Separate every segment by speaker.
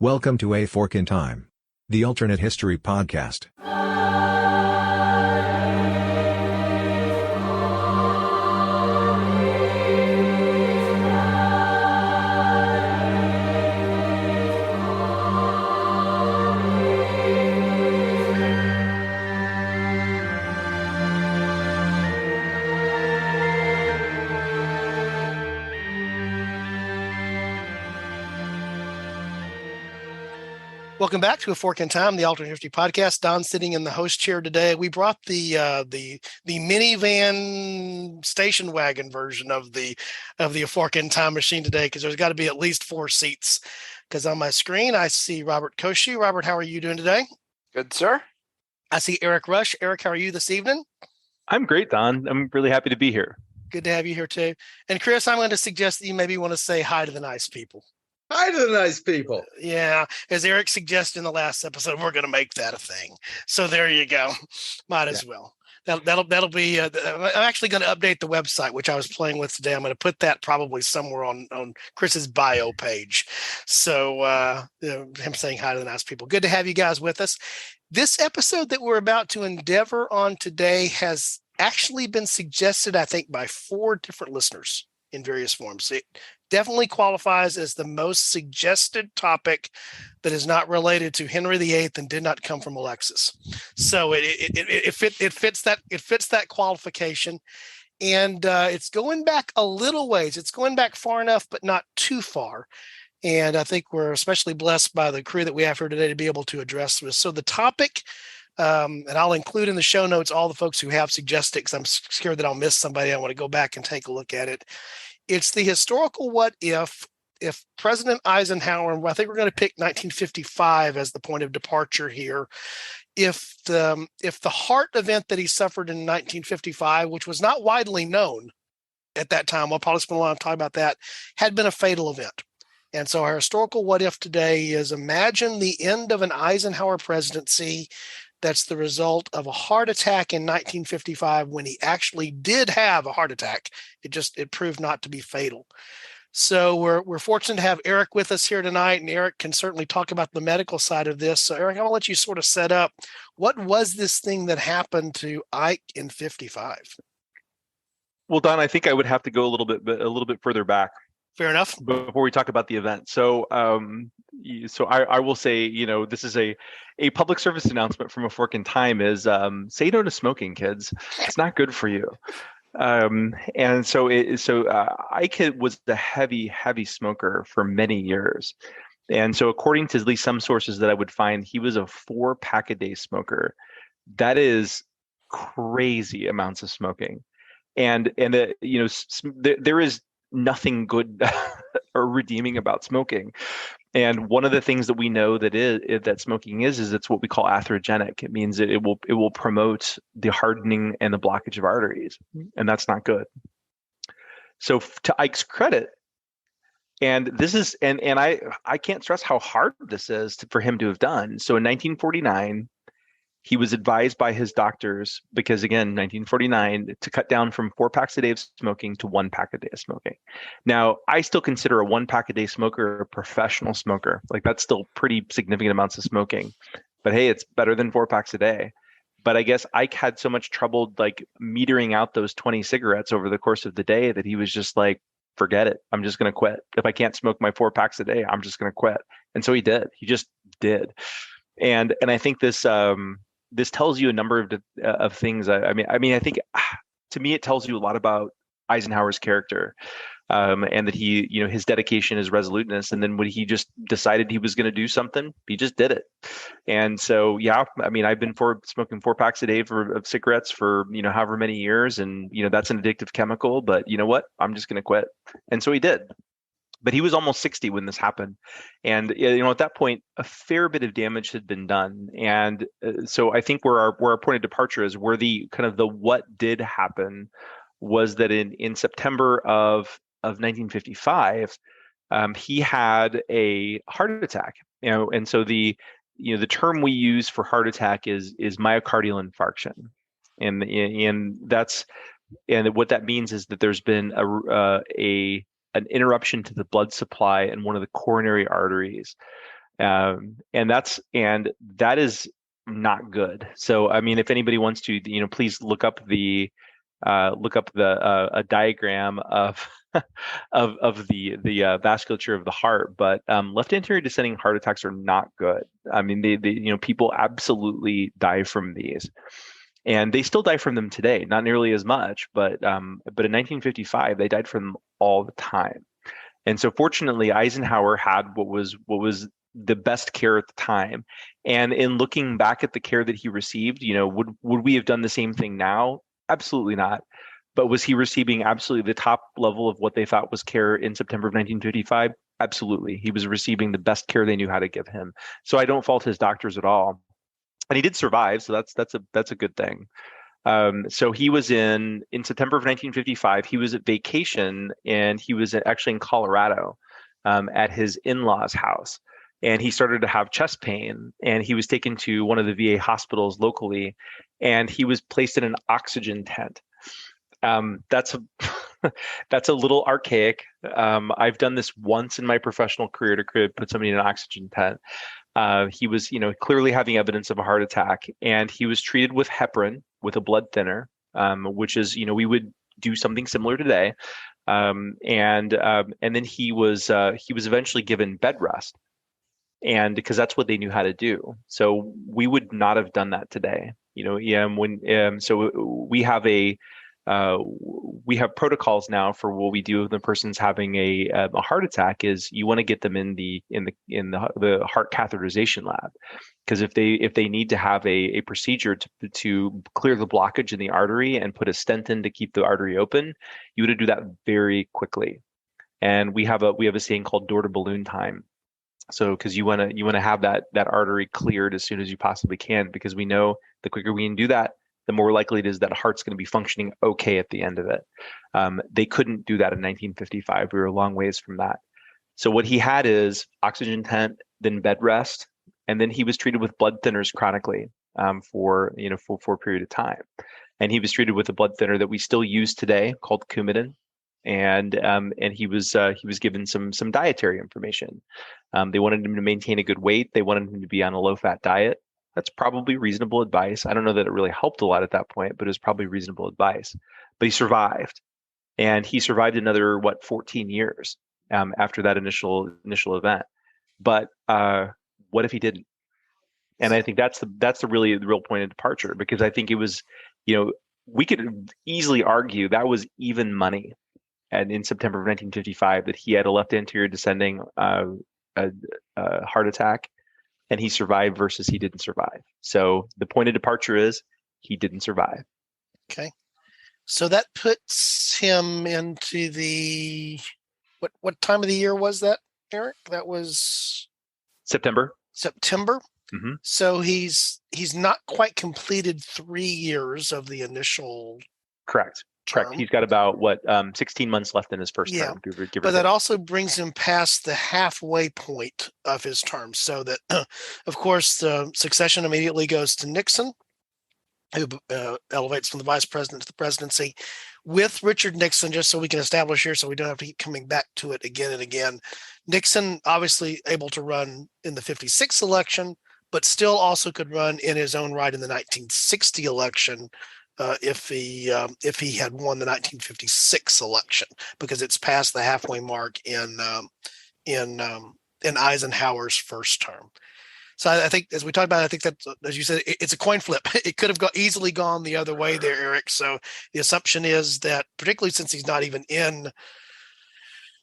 Speaker 1: Welcome to A Fork in Time, the alternate history podcast.
Speaker 2: Welcome back to A Fork in Time, the alternate history podcast. Don sitting in the host chair today. We brought the minivan station wagon version of the A Fork in Time machine today because there's got to be at least 4 seats. Because on my screen I see Robert Koshy. Robert, how are you doing today?
Speaker 3: Good, sir.
Speaker 2: I see Eric Rush. Eric, how are you this evening?
Speaker 4: I'm great, Don. I'm really happy to be here.
Speaker 2: Good to have you here too. And Chris, I'm going to suggest that you maybe want to say hi to the nice people.
Speaker 3: Hi to the nice people.
Speaker 2: Yeah, as Eric suggested in the last episode, we're going to make that a thing. So there you go. Might as well. That'll be. I'm actually going to update the website, which I was playing with today. I'm going to put that probably somewhere on Chris's bio page. So him saying hi to the nice people. Good to have you guys with us. This episode that we're about to endeavor on today has actually been suggested, I think, by 4 different listeners in various forms. It definitely qualifies as the most suggested topic that is not related to Henry VIII and did not come from Alexis. So it fits that qualification, and it's going back a little ways. It's going back far enough, but not too far. And I think we're especially blessed by the crew that we have here today to be able to address this. So the topic, and I'll include in the show notes all the folks who have suggested, because I'm scared that I'll miss somebody. I want to go back and take a look at it. It's the historical what if President Eisenhower, and I think we're going to pick 1955 as the point of departure here, if the heart event that he suffered in 1955, which was not widely known at that time, I'll probably spend a lot of time about that, had been a fatal event. And so our historical what if today is imagine the end of an Eisenhower presidency that's the result of a heart attack in 1955 when he actually did have a heart attack. It proved not to be fatal. So we're fortunate to have Eric with us here tonight, and Eric can certainly talk about the medical side of this. So Eric, I'm gonna let you sort of set up what was this thing that happened to Ike in 55?
Speaker 4: Well, Don, I think I would have to go a little bit further back.
Speaker 2: Fair enough.
Speaker 4: Before we talk about the event. So I will say, this is a public service announcement from A Fork in Time is say no to smoking, kids. It's not good for you. And so Ike was a heavy smoker for many years. And so according to at least some sources that I would find, he was a 4-pack-a-day smoker. That is crazy amounts of smoking. And there is nothing good or redeeming about smoking. And one of the things that we know that smoking is it's what we call atherogenic. It means it will promote the hardening and the blockage of arteries, and that's not good. So to Ike's credit, and this is and I can't stress how hard this is for him to have done. So in 1949, he was advised by his doctors, because again, 1949, to cut down from 4 packs a day of smoking to 1 pack a day of smoking. Now, I still consider a 1 pack a day smoker a professional smoker. Like, that's still pretty significant amounts of smoking. But hey, it's better than 4 packs a day. But I guess Ike had so much trouble like metering out those 20 cigarettes over the course of the day that he was just like, forget it. I'm just going to quit. If I can't smoke my 4 packs a day, I'm just going to quit. And so he did. He just did. And I think this tells you a number of things. I mean, I think to me, it tells you a lot about Eisenhower's character, and that he, his dedication, his resoluteness. And then when he just decided he was going to do something, he just did it. And so, yeah, I mean, I've been smoking 4 packs a day of cigarettes for, however many years. And, that's an addictive chemical, but you know what? I'm just going to quit. And so he did. But he was almost 60 when this happened. And, at that point, a fair bit of damage had been done. And so I think where our point of departure is, where the kind of the what did happen was that in September of 1955, he had a heart attack. And so the term we use for heart attack is myocardial infarction. And what that means is that there's been an interruption to the blood supply in one of the coronary arteries. And that is not good. So, I mean, if anybody wants to, please look up a diagram of of the vasculature of the heart. But left anterior descending heart attacks are not good. I mean, they people absolutely die from these, and they still die from them today. Not nearly as much, but in 1955 they died from them all the time. And so, fortunately, Eisenhower had what was the best care at the time. And in looking back at the care that he received, would we have done the same thing now? Absolutely not. But was he receiving absolutely the top level of what they thought was care in September of 1955? Absolutely. He was receiving the best care they knew how to give him. So I don't fault his doctors at all. And he did survive, so that's a good thing. So he was in September of 1955. He was at vacation, and he was actually in Colorado at his in-laws' house. And he started to have chest pain, and he was taken to one of the VA hospitals locally, and he was placed in an oxygen tent. That's a little archaic. I've done this once in my professional career to put somebody in an oxygen tent. He was, clearly having evidence of a heart attack, and he was treated with heparin, with a blood thinner, which is, we would do something similar today. And then he was eventually given bed rest, and because that's what they knew how to do. So we would not have done that today. So we have protocols now for what we do if the person's having a heart attack. Is you want to get them in the heart catheterization lab, because if they need to have a procedure to clear the blockage in the artery and put a stent in to keep the artery open, you would do that very quickly. And we have a saying called door to balloon time. So because you want to have that artery cleared as soon as you possibly can, because we know the quicker we can do that, the more likely it is that heart's going to be functioning okay at the end of it. They couldn't do that in 1955. We were a long ways from that. So what he had is oxygen tent, then bed rest, and then he was treated with blood thinners chronically for a period of time. And he was treated with a blood thinner that we still use today called Coumadin. And he was given some dietary information. They wanted him to maintain a good weight. They wanted him to be on a low-fat diet. That's probably reasonable advice. I don't know that it really helped a lot at that point, but it was probably reasonable advice. But he survived, and he survived another 14 years after that initial event. But what if he didn't? And I think that's the real point of departure, because I think it was, we could easily argue that was even money. And in September of 1955, that he had a left anterior descending heart attack, and he survived versus he didn't survive. So the point of departure is he didn't survive.
Speaker 2: Okay. So that puts him into the, what time of the year was that, Eric? That was
Speaker 4: September.
Speaker 2: Mm-hmm. So he's not quite completed 3 years of the initial
Speaker 4: Correct. He's got about 16 months left in his first term.
Speaker 2: But that also brings him past the halfway point of his term, so that, of course, the succession immediately goes to Nixon, who elevates from the vice president to the presidency, with Richard Nixon. Just so we can establish here, so we don't have to keep coming back to it again and again. Nixon obviously able to run in the 56 election, but still also could run in his own right in the 1960 election. If he had won the 1956 election, because it's past the halfway mark in Eisenhower's first term. So I think, as we talked about, I think that, as you said, it's a coin flip. It could have easily gone the other way there, Eric. So the assumption is that, particularly since he's not even in,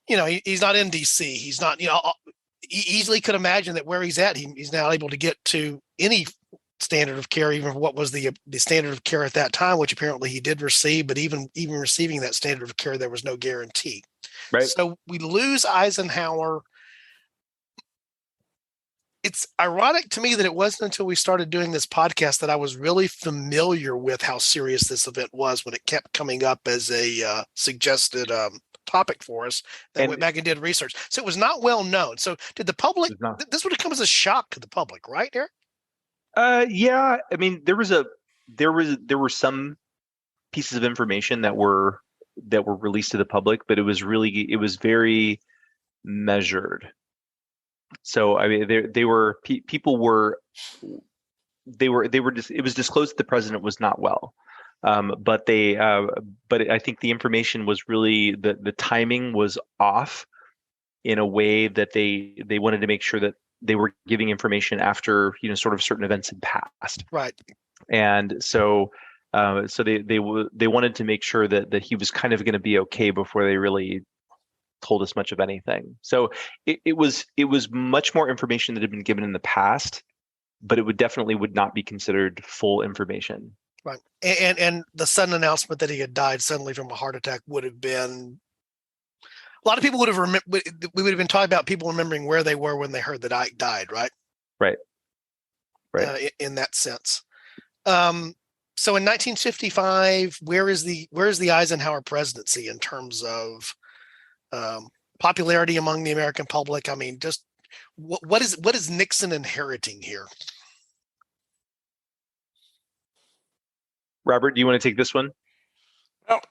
Speaker 2: he's not in DC. He's not, he easily could imagine that where he's at, he's now able to get to any standard of care, even what was the standard of care at that time, which apparently he did receive, but even receiving that standard of care, there was no guarantee.
Speaker 4: Right.
Speaker 2: So we lose Eisenhower. It's ironic to me that it wasn't until we started doing this podcast that I was really familiar with how serious this event was, when it kept coming up as a suggested topic for us. Then went back and did research. So it was not well known. So did the public, this would have come as a shock to the public, right, Eric?
Speaker 4: Yeah, I mean, there were some pieces of information that were released to the public, but it was very measured. So I mean, people were just, it was disclosed that the president was not well. But I think the information was really, the timing was off in a way that they wanted to make sure that they were giving information after, sort of certain events had passed.
Speaker 2: Right.
Speaker 4: And so they wanted to make sure that he was kind of going to be okay before they really told us much of anything. So it was much more information that had been given in the past, but it would not be considered full information.
Speaker 2: Right. And the sudden announcement that he had died suddenly from a heart attack would have been, a lot of people would have we would have been talking about people remembering where they were when they heard that Ike died, right?
Speaker 4: Right.
Speaker 2: In that sense. So in 1955, where is the Eisenhower presidency in terms of popularity among the American public? I mean, just what is Nixon inheriting here?
Speaker 4: Robert, do you want to take this one?
Speaker 5: Well,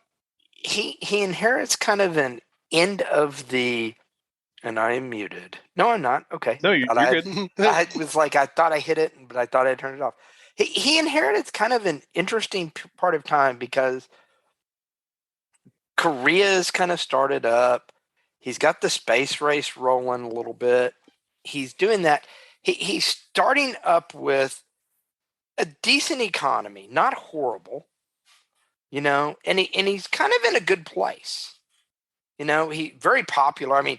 Speaker 5: he inherits kind of an end of the, and I am muted. No, I'm not. Okay.
Speaker 4: No, you're good.
Speaker 5: I was like, I thought I hit it, but I thought I turned it off. He inherited kind of an interesting part of time because Korea's kind of started up. He's got the space race rolling a little bit. He's doing that. He's starting up with a decent economy, not horrible, and he's kind of in a good place. He very popular. I mean,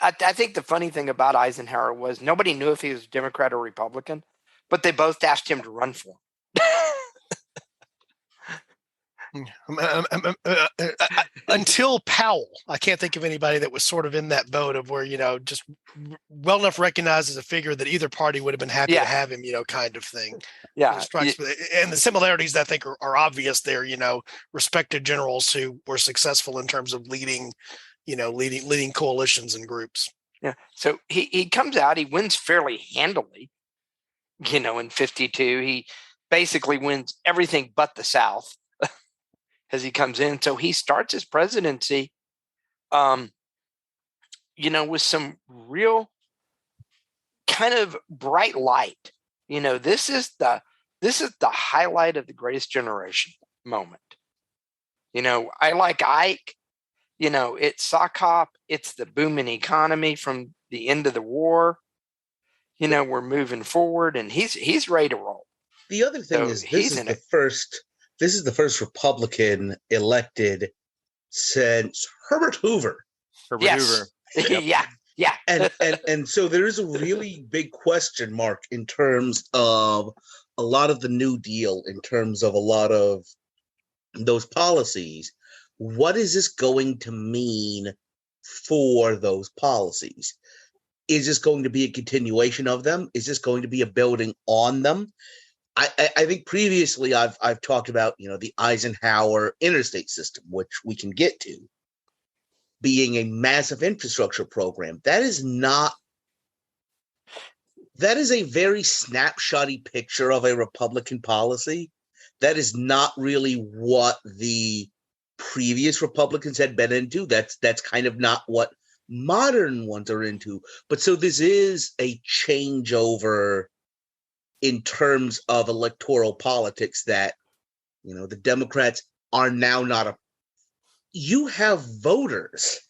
Speaker 5: I think the funny thing about Eisenhower was nobody knew if he was Democrat or Republican, but they both asked him to run for him.
Speaker 2: Until Powell, I can't think of anybody that was sort of in that boat of where, just well enough recognized as a figure that either party would have been happy to have him, kind of thing.
Speaker 5: Yeah.
Speaker 2: And the similarities I think are obvious there, respected generals who were successful in terms of leading coalitions and groups.
Speaker 5: Yeah. So he comes out, he wins fairly handily, in 52. He basically wins everything but the South as he comes in. So he starts his presidency, with some real kind of bright light. This is the highlight of the greatest generation moment. I like Ike. It's sock hop. It's the booming economy from the end of the war. We're moving forward, and he's ready to roll.
Speaker 3: The other thing is this is the first Republican elected since Herbert Hoover.
Speaker 5: Hoover.
Speaker 3: Yep.
Speaker 5: Yeah.
Speaker 3: And so there is a really big question mark in terms of a lot of the New Deal, in terms of a lot of those policies. What is this going to mean for those policies? Is this going to be a continuation of them? Is this going to be a building on them? I think previously I've talked about, the Eisenhower interstate system, which we can get to, being a massive infrastructure program. That is a very snapshotty picture of a Republican policy. That is not really what the previous Republicans had been into. That's kind of not what modern ones are into. But so this is a changeover in terms of electoral politics that, the Democrats are now not you have voters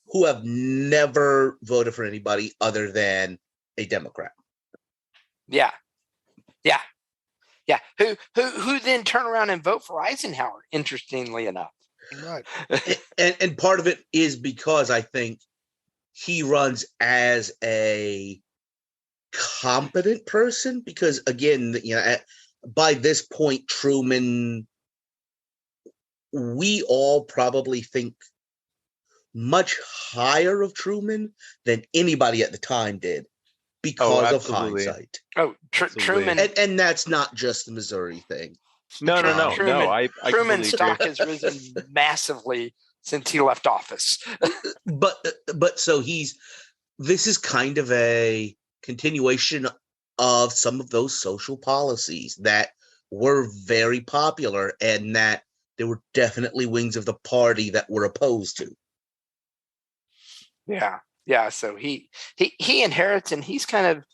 Speaker 3: who have never voted for anybody other than a Democrat.
Speaker 5: Yeah. Who then turn around and vote for Eisenhower, interestingly enough.
Speaker 2: Right.
Speaker 3: And part of it is because I think he runs as a competent person, because again, by this point, Truman, we all probably think much higher of Truman than anybody at the time did because of hindsight.
Speaker 5: Truman.
Speaker 3: And that's not just the Missouri thing.
Speaker 4: No.
Speaker 5: Truman's stock has risen massively since he left office.
Speaker 3: But so this is kind of a continuation of some of those social policies that were very popular and that there were definitely wings of the party that were opposed to.
Speaker 5: Yeah. Yeah. So he inherits, and he's kind of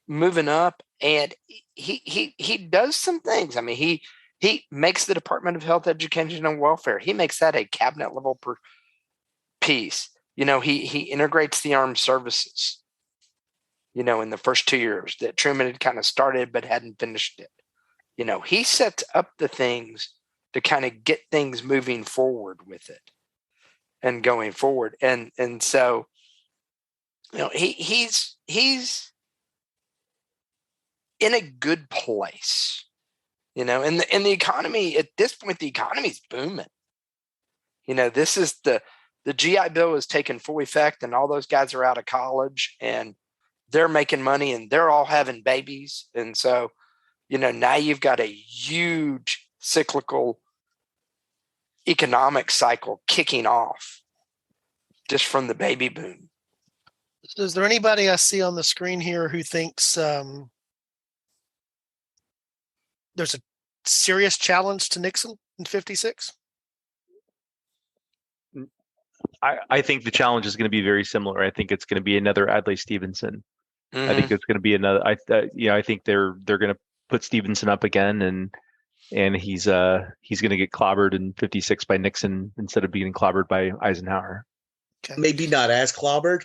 Speaker 5: moving up, and he does some things. I mean, he makes the Department of Health, Education, and Welfare. He makes that a cabinet level piece. He integrates the armed services. In the first 2 years that Truman had kind of started but hadn't finished it. He sets up the things to kind of get things moving forward with it and going forward. And so, he's in a good place, and the economy at this point, the economy's booming. This is the GI Bill has taken full effect, and all those guys are out of college and they're making money and they're all having babies. And so, now you've got a huge cyclical economic cycle kicking off just from the baby boom.
Speaker 2: Is there anybody I see on the screen here who thinks there's a serious challenge to Nixon in 56?
Speaker 4: I think the challenge is going to be very similar. I think it's going to be another Adlai Stevenson.
Speaker 5: Mm-hmm.
Speaker 4: I think it's going to be another. I think they're going to put Stevenson up again, and he's going to get clobbered in 56 by Nixon instead of being clobbered by Eisenhower.
Speaker 2: Okay.
Speaker 3: Maybe not as clobbered.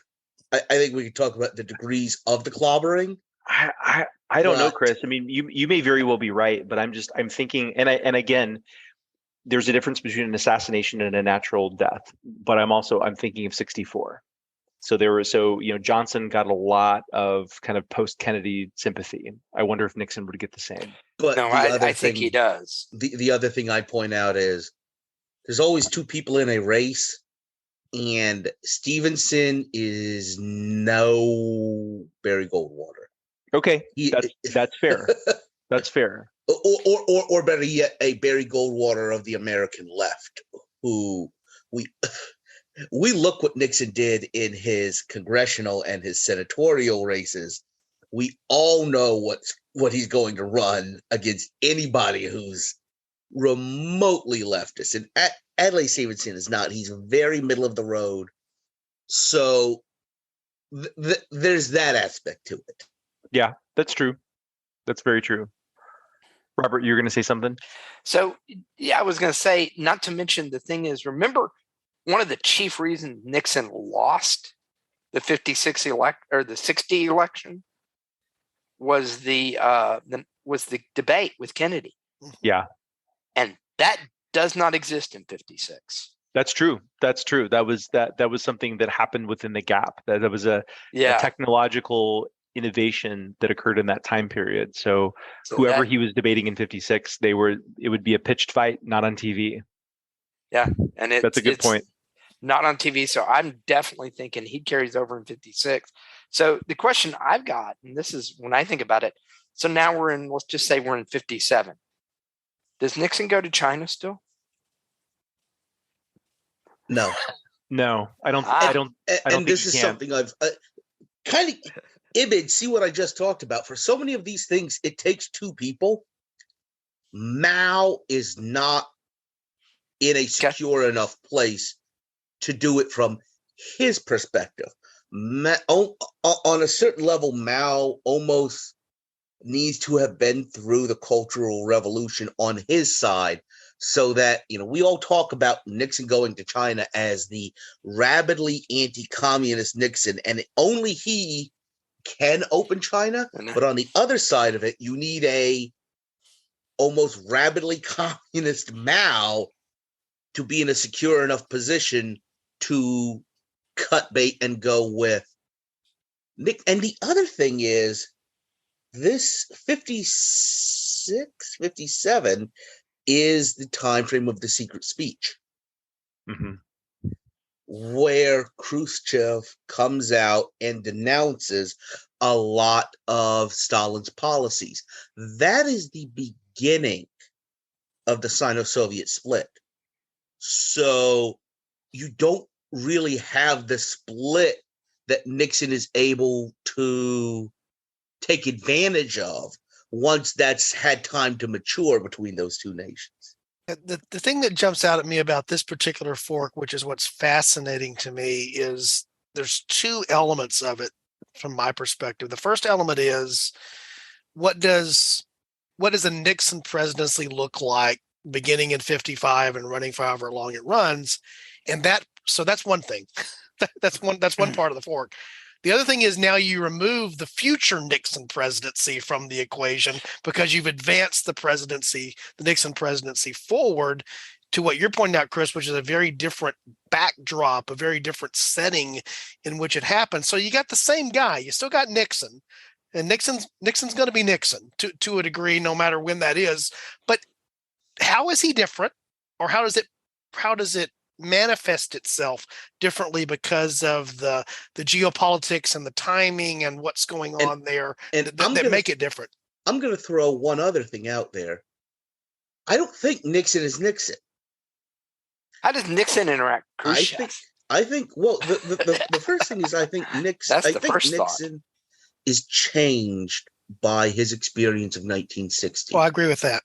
Speaker 3: I think we could talk about the degrees of the clobbering.
Speaker 4: I don't know, Chris. I mean, you may very well be right, but I'm thinking, and again, there's a difference between an assassination and a natural death. But I'm thinking of 64. So Johnson got a lot of kind of post-Kennedy sympathy. I wonder if Nixon would get the same.
Speaker 3: But
Speaker 5: no, I think he does.
Speaker 3: The other thing I point out is there's always two people in a race, and Stevenson is no Barry Goldwater.
Speaker 4: Okay, that's fair. That's fair.
Speaker 3: Or better yet, a Barry Goldwater of the American left, who we look what Nixon did in his congressional and his senatorial races. We all know what he's going to run against anybody who's remotely leftist. And Adlai Stevenson is not. He's very middle of the road. So there's that aspect to it.
Speaker 4: Yeah, that's true. That's very true. Robert, you're going to say something? So,
Speaker 5: yeah, I was going to say, not to mention the thing is, remember, one of the chief reasons Nixon lost the 56 or the 60 election was the debate with Kennedy.
Speaker 4: Yeah.
Speaker 5: And that does not exist in 56.
Speaker 4: That's true. That was something that happened within the gap. That was a technological innovation that occurred in that time period. So whoever he was debating in 56, it would be a pitched fight, not on TV.
Speaker 5: Yeah. And
Speaker 4: that's a good point.
Speaker 5: Not on TV. So I'm definitely thinking he carries over in 56. So the question I've got, and this is when I think about it. So now let's just say we're in 57. Does Nixon go to China still?
Speaker 3: No,
Speaker 4: I don't.
Speaker 3: And this is something I've kind of image. See what I just talked about. For so many of these things, it takes two people. Mao is not in a secure enough place to do it from his perspective. On a certain level, Mao almost needs to have been through the Cultural Revolution on his side, so that, we all talk about Nixon going to China as the rabidly anti-communist Nixon, and only he can open China. But on the other side of it, you need a almost rabidly communist Mao to be in a secure enough position to cut bait and go with Nick. And the other thing is, this 56, 57 is the time frame of the secret speech, where Khrushchev comes out and denounces a lot of Stalin's policies. That is the beginning of the Sino-Soviet split. So you don't really have the split that Nixon is able to take advantage of once that's had time to mature between those two nations.
Speaker 2: The thing that jumps out at me about this particular fork, which is what's fascinating to me, is there's two elements of it from my perspective. The first element is what does a Nixon presidency look like beginning in 55 and running for however long it runs? And that's one thing. That's one part of the fork. The other thing is now you remove the future Nixon presidency from the equation because you've advanced the Nixon presidency forward to what you're pointing out, Chris, which is a very different backdrop, a very different setting in which it happened. So you got the same guy. You still got Nixon, and Nixon's going to be Nixon to a degree, no matter when that is. But how is he different, or how does it manifest itself differently because of the geopolitics and the timing and what's going on there that make it different?
Speaker 3: I'm going to throw one other thing out there. I don't think Nixon is Nixon.
Speaker 5: How does Nixon interact with Khrushchev?
Speaker 3: I think well, the first thing is I think Nixon is changed by his experience of 1960.
Speaker 2: Well, I agree with that.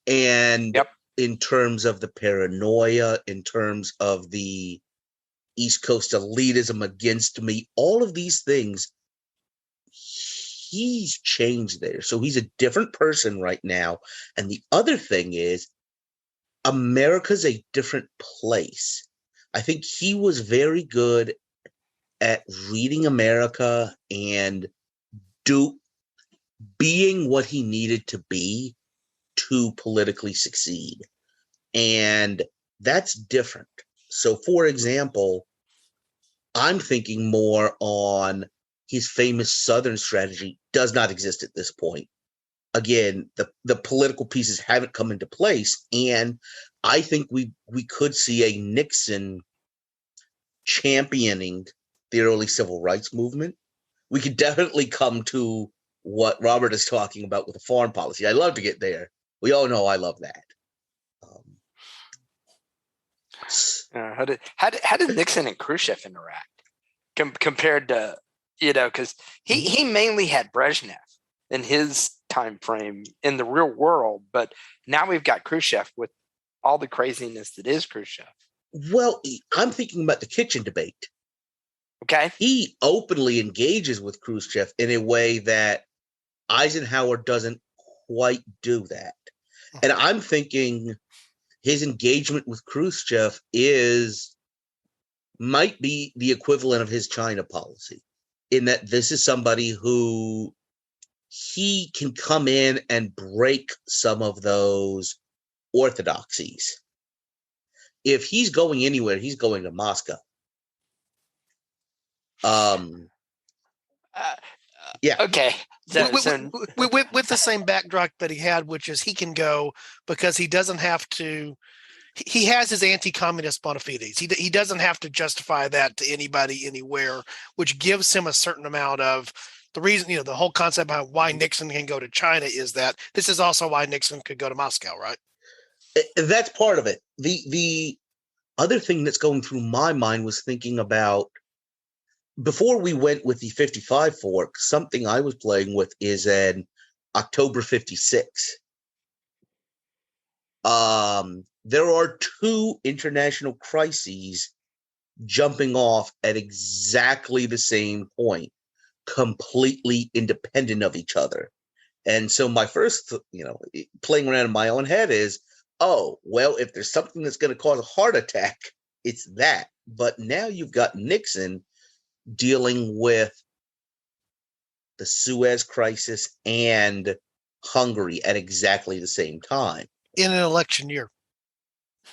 Speaker 3: And in terms of the paranoia, in terms of the East Coast elitism against me, all of these things, he's changed there. So he's a different person right now. And the other thing is, America's a different place. I think he was very good at reading America and being what he needed to be to politically succeed. And that's different. So, for example, I'm thinking more on his famous Southern strategy does not exist at this point. Again, the political pieces haven't come into place. And I think we could see a Nixon championing the early civil rights movement. We could definitely come to what Robert is talking about with the foreign policy. I'd love to get there. We all know I love that.
Speaker 5: How did Nixon and Khrushchev interact compared to, because he mainly had Brezhnev in his time frame in the real world, but now we've got Khrushchev with all the craziness that is Khrushchev.
Speaker 3: Well, I'm thinking about the kitchen debate.
Speaker 5: Okay.
Speaker 3: He openly engages with Khrushchev in a way that Eisenhower doesn't quite do that. And I'm thinking his engagement with Khrushchev might be the equivalent of his China policy, in that this is somebody who he can come in and break some of those orthodoxies. If he's going anywhere, he's going to Moscow. Yeah.
Speaker 5: Okay.
Speaker 2: With the same backdrop that he had, which is he can go because he doesn't have to. He has his anti-communist bona fides. He doesn't have to justify that to anybody anywhere, which gives him a certain amount of the reason. The whole concept behind why Nixon can go to China is that this is also why Nixon could go to Moscow, right?
Speaker 3: That's part of it. The other thing that's going through my mind was thinking about, before we went with the 55 fork, something I was playing with is an October 56. There are two international crises jumping off at exactly the same point, completely independent of each other. And so my first, playing around in my own head is, oh, well, if there's something that's going to cause a heart attack, it's that. But now you've got Nixon dealing with the Suez Crisis and Hungary at exactly the same time.
Speaker 2: In an election year.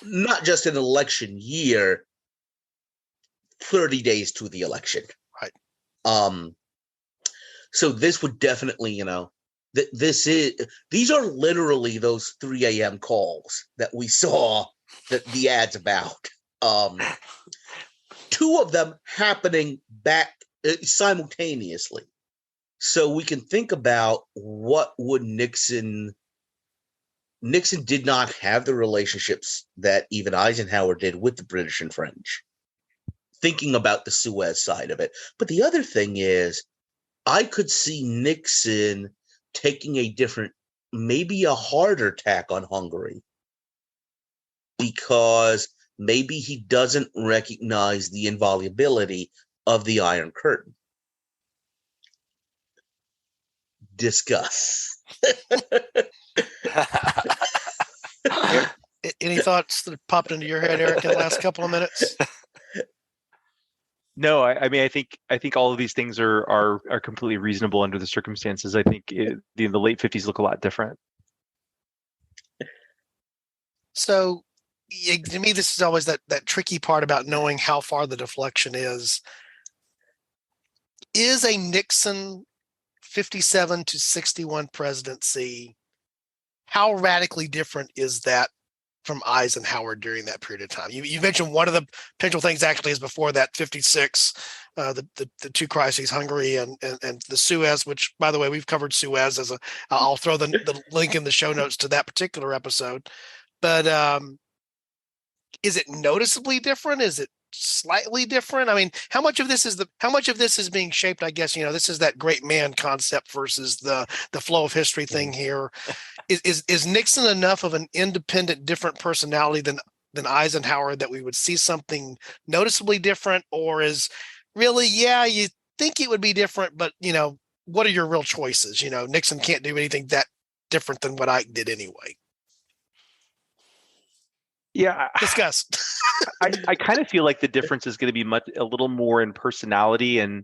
Speaker 3: Not just an election year, 30 days to the election.
Speaker 2: Right.
Speaker 3: So this would definitely, these are literally those 3 a.m. calls that we saw the ads about. Two of them happening back simultaneously. So we can think about what would Nixon did not have the relationships that even Eisenhower did with the British and French. Thinking about the Suez side of it. But the other thing is, I could see Nixon taking a different, maybe a harder tack on Hungary, because maybe he doesn't recognize the inviolability of the Iron Curtain. Discuss.
Speaker 2: Any thoughts that popped into your head, Eric, in the last couple of minutes?
Speaker 4: No, I mean, I think all of these things are completely reasonable under the circumstances. I think the late 50s look a lot different.
Speaker 2: So, to me, this is always that tricky part about knowing how far the deflection is. Is a Nixon 57 to 61 presidency, how radically different is that from Eisenhower during that period of time? You mentioned one of the potential things actually is before that 56, the two crises, Hungary and the Suez, which, by the way, we've covered Suez I'll throw the link in the show notes to that particular episode. But is it noticeably different? Is it slightly different? I mean, how much of this is being shaped? I guess, this is that great man concept versus the flow of history thing here. Is Nixon enough of an independent, different personality than Eisenhower that we would see something noticeably different, or is really, you think it would be different, but what are your real choices? Nixon can't do anything that different than what Ike did anyway.
Speaker 4: Yeah,
Speaker 2: discuss.
Speaker 4: I kind of feel like the difference is going to be a little more in personality and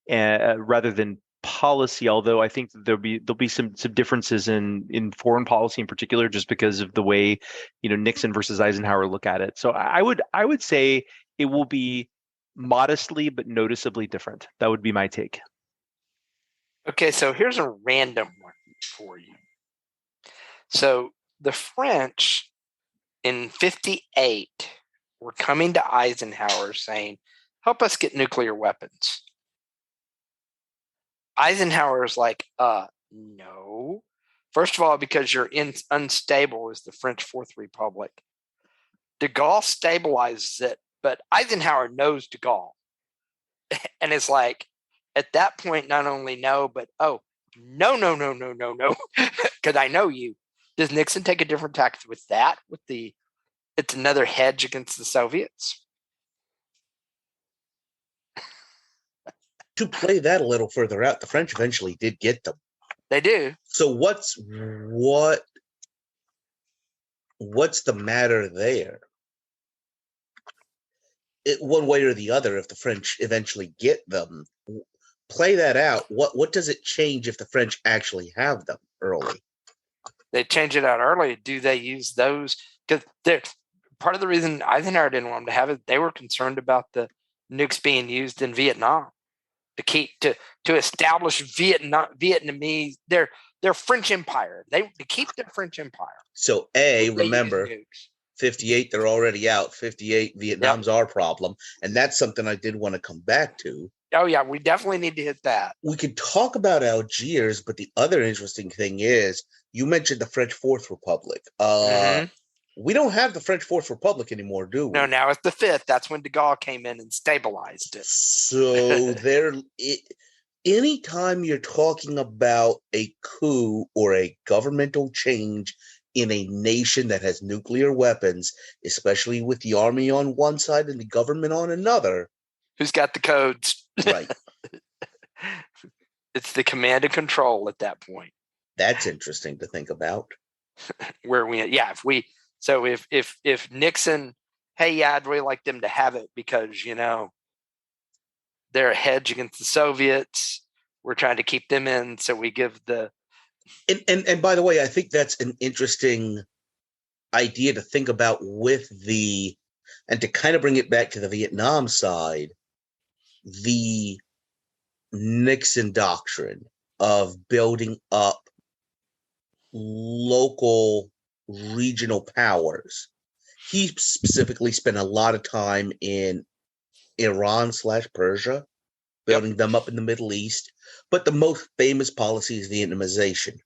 Speaker 4: rather than policy. Although I think there'll be some differences in foreign policy in particular, just because of the way Nixon versus Eisenhower look at it. So I would say it will be modestly but noticeably different. That would be my take.
Speaker 5: Okay, so here's a random one for you. So the French in 58 were coming to Eisenhower saying, help us get nuclear weapons. Eisenhower is like, no. First of all, because you're unstable as the French Fourth Republic. De Gaulle stabilizes it, but Eisenhower knows de Gaulle. And it's like, at that point, not only no, but no, because I know you. Does Nixon take a different tack with that? It's another hedge against the Soviets?
Speaker 3: To play that a little further out, the French eventually did get them.
Speaker 5: They do.
Speaker 3: So what's the matter there? One way or the other, if the French eventually get them, play that out. What does it change if the French actually have them early?
Speaker 5: They change it out early. Do they use those? Because part of the reason Eisenhower didn't want them to have it, they were concerned about the nukes being used in Vietnam to establish Vietnamese their French empire. To keep their French empire.
Speaker 3: So remember, 58 they're already out. 58 Vietnam's our problem, and that's something I did want to come back to.
Speaker 5: Oh yeah, we definitely need to hit that.
Speaker 3: We could talk about Algiers, but the other interesting thing is you mentioned the French Fourth Republic. We don't have the French Fourth Republic anymore, do we?
Speaker 5: No, now it's the Fifth. That's when de Gaulle came in and stabilized it.
Speaker 3: So anytime you're talking about a coup or a governmental change in a nation that has nuclear weapons, especially with the army on one side and the government on another.
Speaker 5: Who's got the codes?
Speaker 3: Right.
Speaker 5: It's the command and control at that point.
Speaker 3: That's interesting to think about.
Speaker 5: If Nixon, I'd really like them to have it because, they're a hedge against the Soviets. We're trying to keep them in. So we give the.
Speaker 3: And by the way, I think that's an interesting idea to think about and to kind of bring it back to the Vietnam side, the Nixon doctrine of building up local regional powers. He specifically spent a lot of time in Iran/Persia, building them up in the Middle East. But the most famous policy is Vietnamization.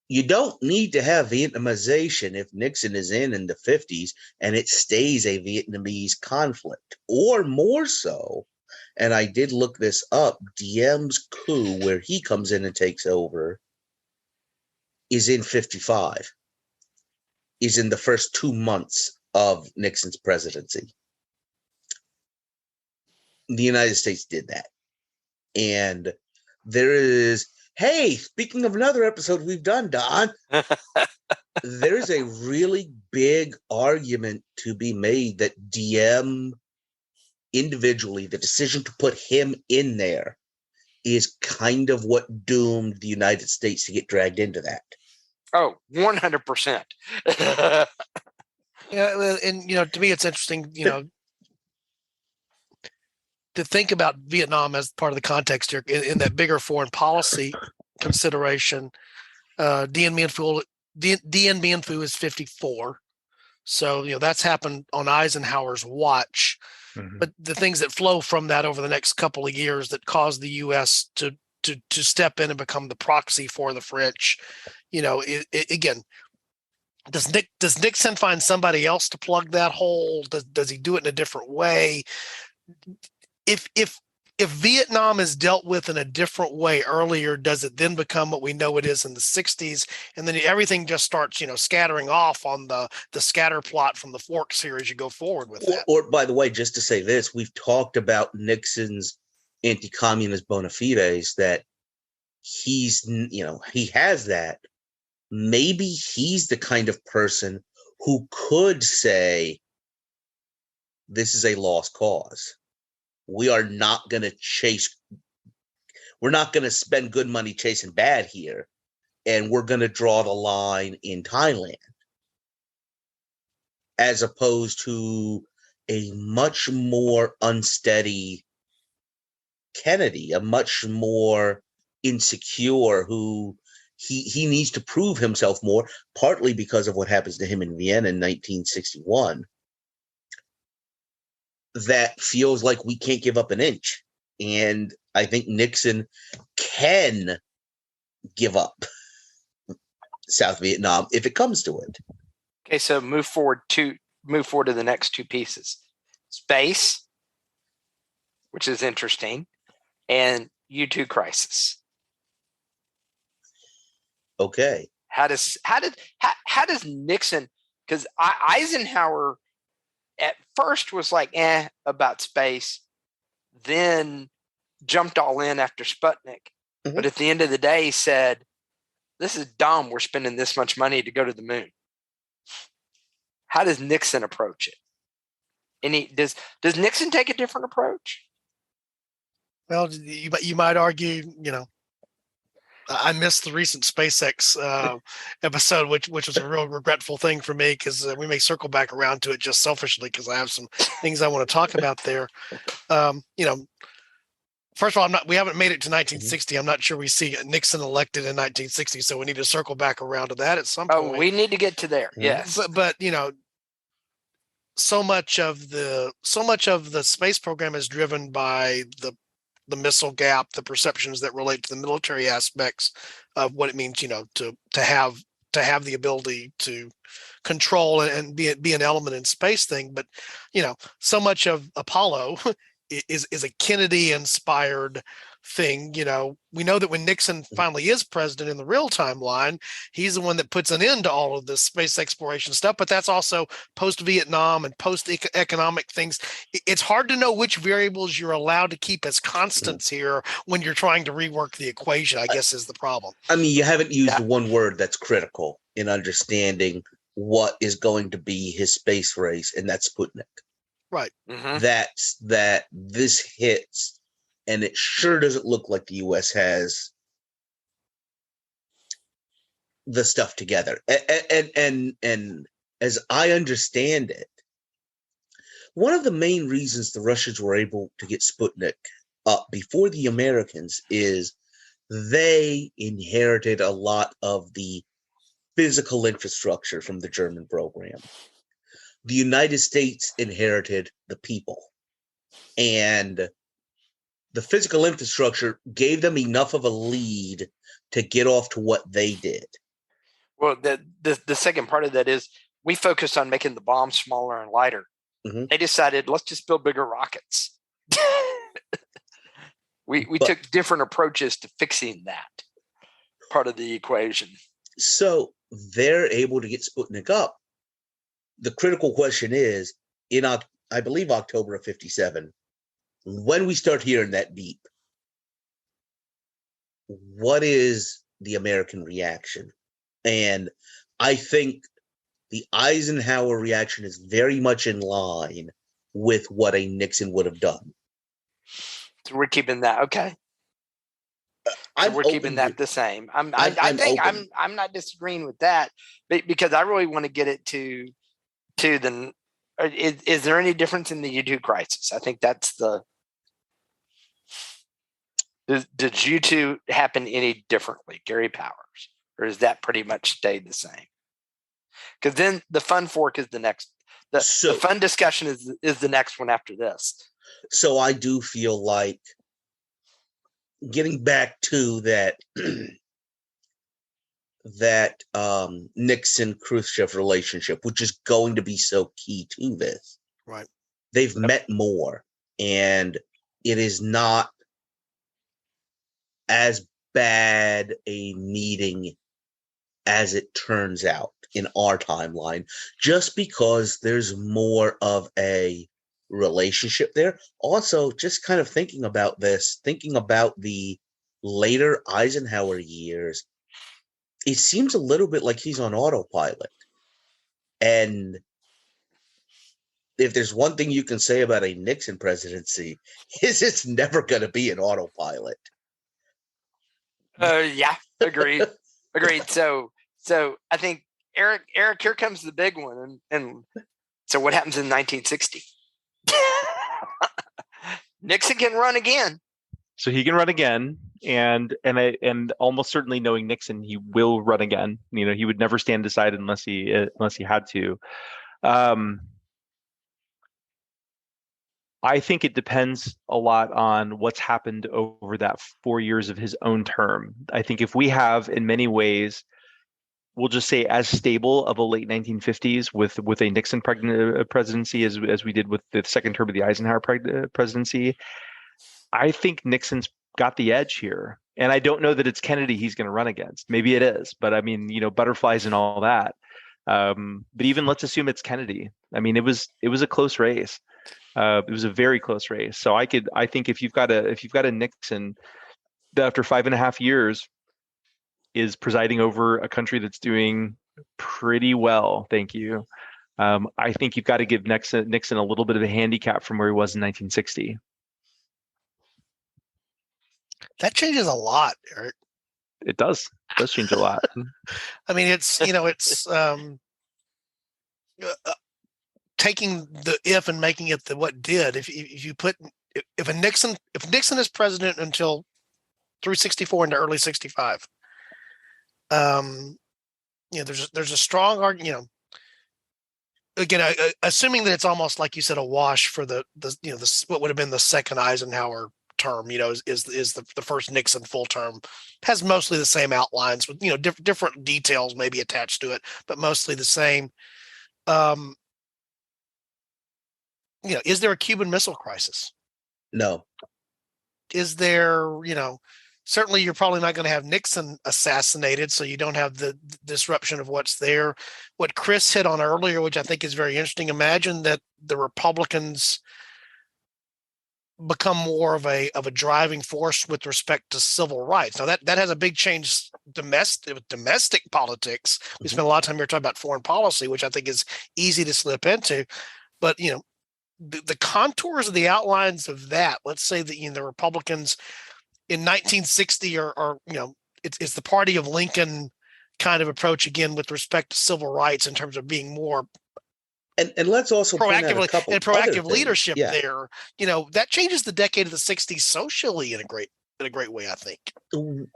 Speaker 3: You don't need to have Vietnamization if Nixon is in the 50s and it stays a Vietnamese conflict, or more so. And I did look this up. Diem's coup, where he comes in and takes over, is in 55. Is in the first 2 months of Nixon's presidency. the United States did that. And there is, hey, speaking of another episode we've done, Don, there's a really big argument to be made that DM individually, the decision to put him in there is kind of what doomed the United States to get dragged into that.
Speaker 5: Oh, 100%.
Speaker 2: Yeah, and to me, it's interesting, to think about Vietnam as part of the context here in that bigger foreign policy consideration. Dien Bien Phu is 54. So, that's happened on Eisenhower's watch.
Speaker 4: Mhm.
Speaker 2: But the things that flow from that over the next couple of years that caused the U.S. to step in and become the proxy for the French, again, does Nixon find somebody else to plug that hole? Does he do it in a different way? If Vietnam is dealt with in a different way earlier, does it then become what we know it is in the 60s? And then everything just starts, scattering off on the scatter plot from the Forks here as you go forward with that.
Speaker 3: Or by the way, just to say this, we've talked about Nixon's anti-communist bona fides, that he has that. Maybe he's the kind of person who could say, this is a lost cause. We are not going to we're not going to spend good money chasing bad here. And we're going to draw the line in Thailand, as opposed to a much more unsteady Kennedy, a much more insecure, who he needs to prove himself more, partly because of what happens to him in Vienna in 1961. That feels like we can't give up an inch. And I think Nixon can give up South Vietnam if it comes to it.
Speaker 5: Okay, so move forward to the next two pieces. Space, which is interesting, and U2 crisis.
Speaker 3: Okay.
Speaker 5: How does Nixon, because Eisenhower at first was like, about space, then jumped all in after Sputnik.
Speaker 3: Mhm.
Speaker 5: But at the end of the day said, this is dumb. We're spending this much money to go to the moon. How does Nixon approach it? Does Nixon take a different approach?
Speaker 2: Well, you might argue, I missed the recent SpaceX episode, which was a real regretful thing for me, because we may circle back around to it just selfishly because I have some things I want to talk about there. First of all, we haven't made it to 1960. I'm not sure we see Nixon elected in 1960, so we need to circle back around to that at some point.
Speaker 5: Oh, we need to get to there. Yes,
Speaker 2: but so much of the space program is driven by the missile gap, the perceptions that relate to the military aspects of what it means, to have the ability to control and be an element in space thing. But, so much of Apollo is a Kennedy inspired thing. We know that when Nixon finally is president in the real timeline, he's the one that puts an end to all of this space exploration stuff, but that's also post-Vietnam and post-economic things. It's hard to know which variables you're allowed to keep as constants here when you're trying to rework the equation, I guess, is the problem. I
Speaker 3: mean, you haven't used one word that's critical in understanding what is going to be his space race, and that's Sputnik.
Speaker 2: Right.
Speaker 5: Mm-hmm.
Speaker 3: That this hits, and it sure doesn't look like the U.S. has the stuff together. And as I understand it, one of the main reasons the Russians were able to get Sputnik up before the Americans is they inherited a lot of the physical infrastructure from the German program. The United States inherited the people, and the physical infrastructure gave them enough of a lead to get off to what they did.
Speaker 5: Well, the second part of that is we focused on making the bomb smaller and lighter.
Speaker 3: Mm-hmm.
Speaker 5: They decided, let's just build bigger rockets. we took different approaches to fixing that part of the equation.
Speaker 3: So they're able to get Sputnik up. The critical question is, in I believe October of 57, when we start hearing that beep, what is the American reaction? And I think the Eisenhower reaction is very much in line with what a Nixon would have done.
Speaker 5: So we're keeping that. Okay. So we're keeping that the same. I think I'm not disagreeing with that, because I really want to get it to the. Is there any difference in the U2 crisis? I think that's the. Did U2 happen any differently, Gary Powers, or does that pretty much stay the same? Because then the fun fork is the next. The fun discussion is the next one after this.
Speaker 3: So I do feel like getting back to that Nixon-Khrushchev relationship, which is going to be so key to this.
Speaker 2: Right.
Speaker 3: They've met more, and it is not as bad a meeting as it turns out in our timeline, just because there's more of a relationship there. Also, just kind of thinking about the later Eisenhower years, it seems a little bit like he's on autopilot. And if there's one thing you can say about a Nixon presidency, is it's never going to be an autopilot.
Speaker 5: Yeah, agreed. Agreed. So I think Eric, here comes the big one. And so what happens in 1960? Nixon can run again.
Speaker 4: So he can run again, and almost certainly knowing Nixon, he will run again. You know, he would never stand aside unless he had to. I think it depends a lot on what's happened over that 4 years of his own term. I think if we have, in many ways, we'll just say as stable of a late 1950s with a Nixon presidency as we did with the second term of the Eisenhower presidency, I think Nixon's got the edge here. And I don't know that it's Kennedy he's going to run against. Maybe it is, but I mean, you know, butterflies and all that. But even let's assume it's Kennedy. I mean, it was a close race. It was a very close race. So I think if you've got a Nixon that after 5.5 years is presiding over a country that's doing pretty well, thank you. I think you've got to give Nixon a little bit of a handicap from where he was in 1960.
Speaker 2: That changes a lot, Eric.
Speaker 4: It does. It does change a lot.
Speaker 2: I mean, it's taking the if and making it the what did. If Nixon is president until through 64 into early 65, there's a strong argument. Again, assuming that it's almost like you said, a wash for the what would have been the second Eisenhower term, is the first Nixon full term, has mostly the same outlines with different details maybe attached to it, but mostly the same. Is there a Cuban Missile Crisis?
Speaker 3: No.
Speaker 2: Is there, certainly you're probably not going to have Nixon assassinated, so you don't have the disruption of what's there. What Chris hit on earlier, which I think is very interesting, imagine that the Republicans become more of a driving force with respect to civil rights. Now that has a big change domestic politics. We spent a lot of time here talking about foreign policy, which I think is easy to slip into, but the contours of the outlines of that, let's say that the Republicans in 1960 are it's the party of Lincoln kind of approach again with respect to civil rights in terms of being more
Speaker 3: and let's also
Speaker 2: proactive leadership there. That changes the decade of the 60s socially in a great way, I think.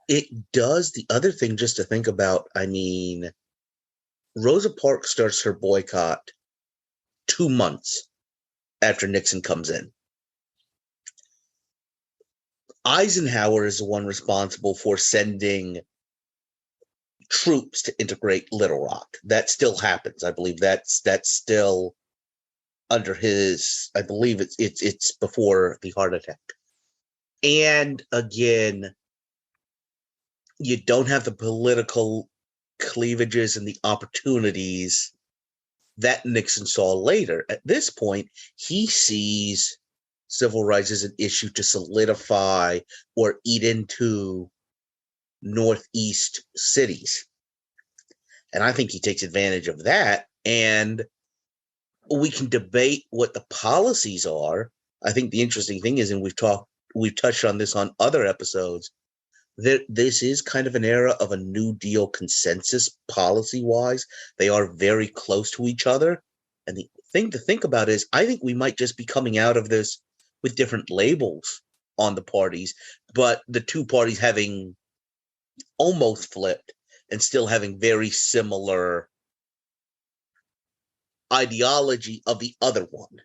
Speaker 3: It does. The other thing just to think about, I mean, Rosa Parks starts her boycott 2 months after Nixon comes in. Eisenhower is the one responsible for sending troops to integrate Little Rock. That still happens. I believe that's still under his. I believe it's before the heart attack. And again, you don't have the political cleavages and the opportunities that Nixon saw later. At this point, he sees civil rights as an issue to solidify or eat into Northeast cities. And I think he takes advantage of that. And we can debate what the policies are. I think the interesting thing is, and we've touched on this on other episodes, that this is kind of an era of a New Deal consensus policy-wise. They are very close to each other. And the thing to think about is, I think we might just be coming out of this with different labels on the parties, but the two parties having almost flipped and still having very similar ideology of the other one.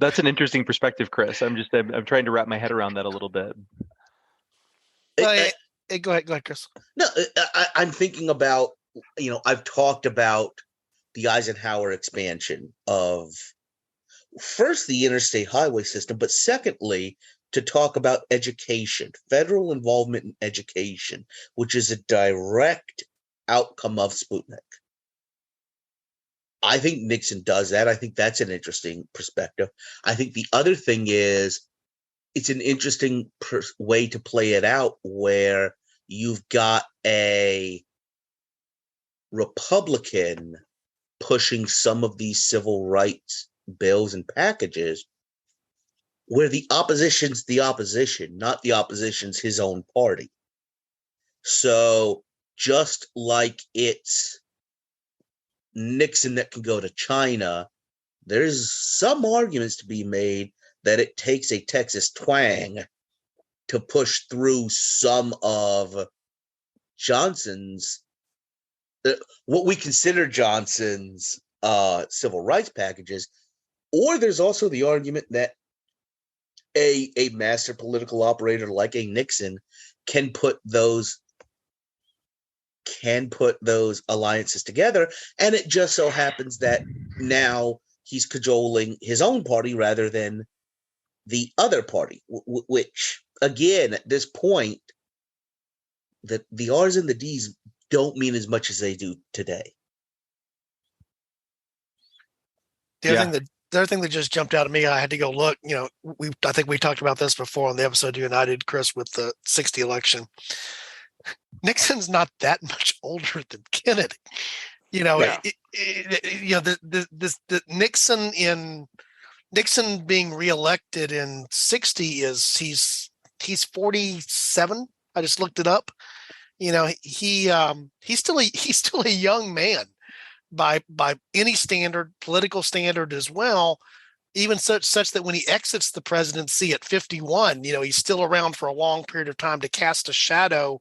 Speaker 4: That's an interesting perspective, Chris. I'm trying to wrap my head around that a little bit.
Speaker 2: Go ahead, Chris.
Speaker 3: No, I'm thinking about, I've talked about the Eisenhower expansion of first the interstate highway system, but secondly, to talk about education, federal involvement in education, which is a direct outcome of Sputnik. I think Nixon does that. I think that's an interesting perspective. I think the other thing is, it's an interesting way to play it out where you've got a Republican pushing some of these civil rights bills and packages where the opposition's the opposition, not the opposition's his own party. So just like it's Nixon that can go to China, there's some arguments to be made that it takes a Texas twang to push through some of Johnson's, what we consider Johnson's civil rights packages. Or there's also the argument that a master political operator like a Nixon can put those alliances together, and it just so happens that now he's cajoling his own party rather than the other party, which again at this point the R's and the D's don't mean as much as they do today.
Speaker 2: The other thing that just jumped out at me, I had to go look. I think we talked about this before on the episode you and I did, Chris, with the 60 election. Nixon's not that much older than Kennedy. Nixon being reelected in 60 is he's 47. I just looked it up. He's still a young man by any standard, political standard as well. Even such that when he exits the presidency at 51, he's still around for a long period of time to cast a shadow.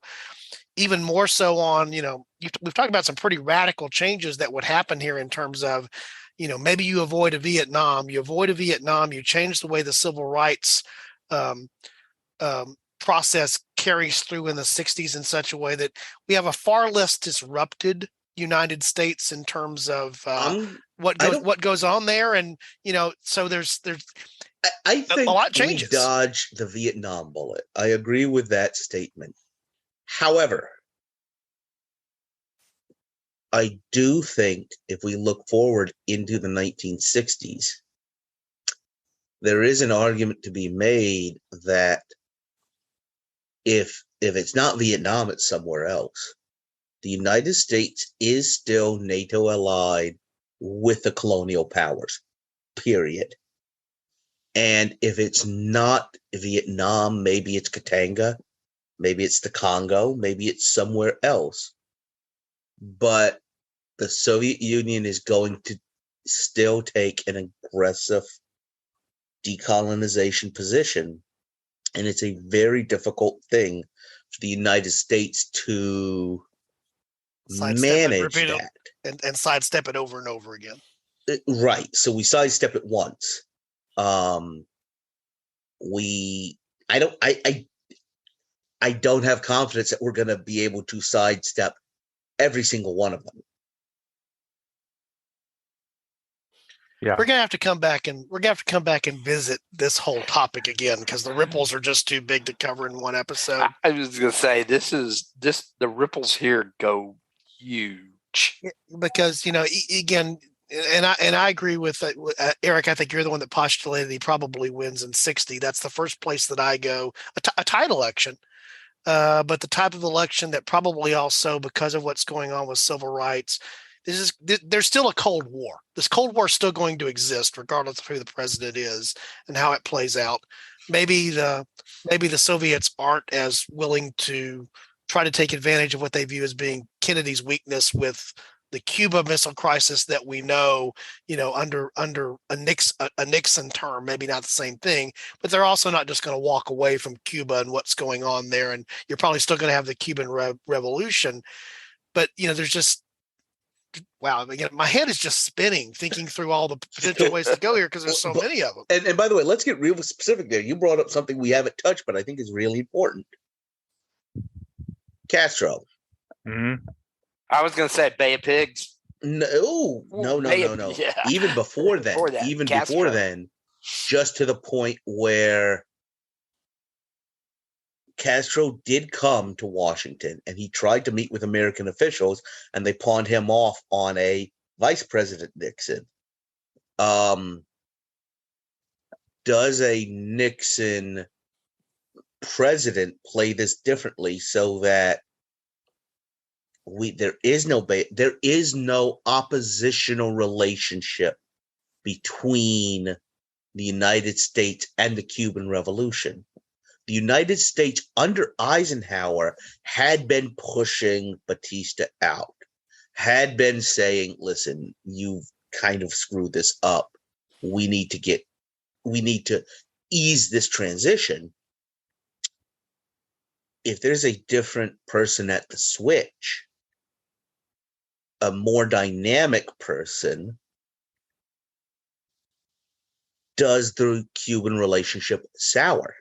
Speaker 2: Even more so on, we've talked about some pretty radical changes that would happen here in terms of, maybe you avoid a Vietnam, you change the way the civil rights process carries through in the 60s in such a way that we have a far less disrupted United States in terms of what goes on there. And, so there's
Speaker 3: I think
Speaker 2: a lot changes.
Speaker 3: We dodge the Vietnam bullet. I agree with that statement. However, I do think if we look forward into the 1960s, there is an argument to be made that if it's not Vietnam, it's somewhere else. The United States is still NATO allied with the colonial powers, period. And if it's not Vietnam, maybe it's Katanga, maybe it's the Congo, maybe it's somewhere else. But the Soviet Union is going to still take an aggressive decolonization position. And it's a very difficult thing for the United States to manage that.
Speaker 2: And sidestep it over and over again.
Speaker 3: Right. So we sidestep it once. I don't have confidence that we're going to be able to sidestep every single one of them.
Speaker 4: Yeah,
Speaker 2: we're gonna have to come back and visit this whole topic again because the ripples are just too big to cover in one episode.
Speaker 5: I was gonna say the ripples here go huge.
Speaker 2: because again, and I agree with Eric. I think you're the one that postulated he probably wins in 60. That's the first place that I go. A tight election, but the type of election that probably also, because of what's going on with civil rights, there's still a Cold War. This Cold War is still going to exist regardless of who the president is and how it plays out. Maybe the Soviets aren't as willing to try to take advantage of what they view as being Kennedy's weakness with the Cuba Missile Crisis that we know, under a Nixon term, maybe not the same thing, but they're also not just going to walk away from Cuba and what's going on there. And you're probably still going to have the Cuban Revolution, but there's just, wow, again, my head is just spinning thinking through all the potential ways to go here because there's so many of them.
Speaker 3: And by the way, let's get real specific there. You brought up something we haven't touched, but I think is really important. Castro.
Speaker 4: Mm-hmm.
Speaker 5: I was going to say Bay of Pigs.
Speaker 3: No.
Speaker 5: Yeah.
Speaker 3: Even before then, before then, just to the point where Castro did come to Washington and he tried to meet with American officials and they pawned him off on a Vice President Nixon. Does a Nixon president play this differently so that there is no oppositional relationship between the United States and the Cuban Revolution? The United States under Eisenhower had been pushing Batista out, had been saying, listen, you've kind of screwed this up. We need to ease this transition. If there's a different person at the switch, a more dynamic person, does the Cuban relationship sour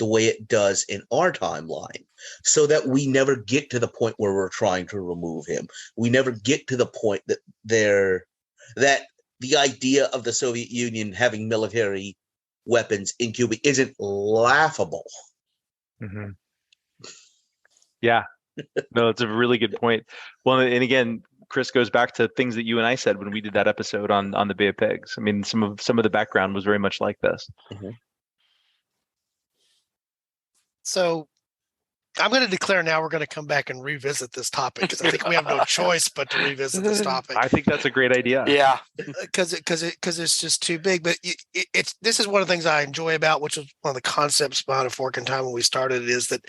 Speaker 3: the way it does in our timeline, so that we never get to the point where we're trying to remove him? We never get to the point that the idea of the Soviet Union having military weapons in Cuba isn't laughable.
Speaker 4: Mm-hmm. Yeah, no, it's a really good point. Well, and again, Chris, goes back to things that you and I said when we did that episode on the Bay of Pigs. I mean, some of the background was very much like this.
Speaker 3: Mm-hmm.
Speaker 2: So I'm going to declare now we're going to come back and revisit this topic because I think we have no choice but to revisit this topic.
Speaker 4: I think that's a great idea.
Speaker 5: Yeah,
Speaker 2: because it's just too big. But this is one of the things I enjoy about, which was one of the concepts behind A Fork in Time when we started, is that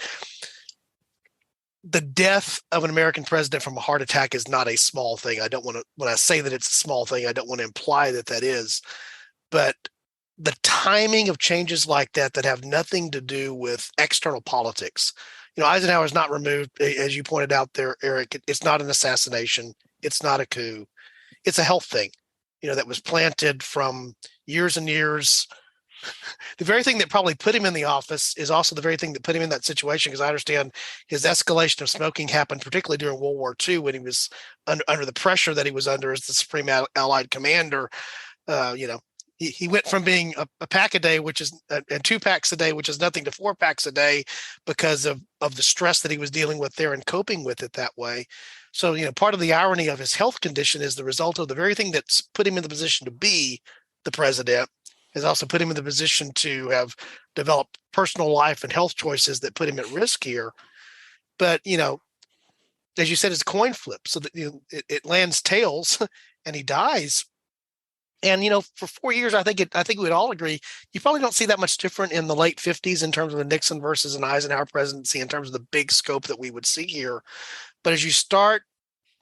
Speaker 2: the death of an American president from a heart attack is not a small thing. I don't want to, when I say that it's a small thing, I don't want to imply that is, but the timing of changes like that have nothing to do with external politics. Eisenhower is not removed, as you pointed out there, Eric. It's not an assassination. It's not a coup. It's a health thing, that was planted from years and years. The very thing that probably put him in the office is also the very thing that put him in that situation, because I understand his escalation of smoking happened particularly during World War II when he was under the pressure that he was under as the Supreme Allied Commander. He went from being a pack a day, and 2 packs a day, which is nothing, to 4 packs a day because of the stress that he was dealing with there and coping with it that way. So, part of the irony of his health condition is the result of the very thing that's put him in the position to be the president has also put him in the position to have developed personal life and health choices that put him at risk here. But, as you said, it's a coin flip. So that it lands tails and he dies. And, for 4 years, I think we'd all agree, you probably don't see that much different in the late 50s in terms of the Nixon versus an Eisenhower presidency in terms of the big scope that we would see here. But as you start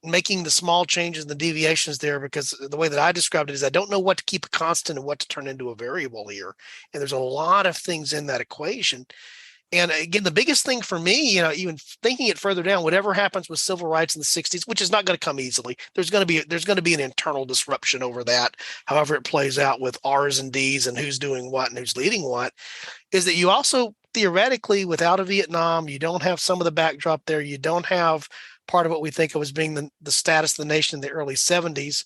Speaker 2: making the small changes and the deviations there, because the way that I described it is I don't know what to keep a constant and what to turn into a variable here. And there's a lot of things in that equation. And again, the biggest thing for me, even thinking it further down, whatever happens with civil rights in the 60s, which is not going to come easily, there's going to be an internal disruption over that, however it plays out with R's and D's and who's doing what and who's leading what, is that you also theoretically, without a Vietnam, you don't have some of the backdrop there. You don't have part of what we think of as being the status of the nation in the early 70s.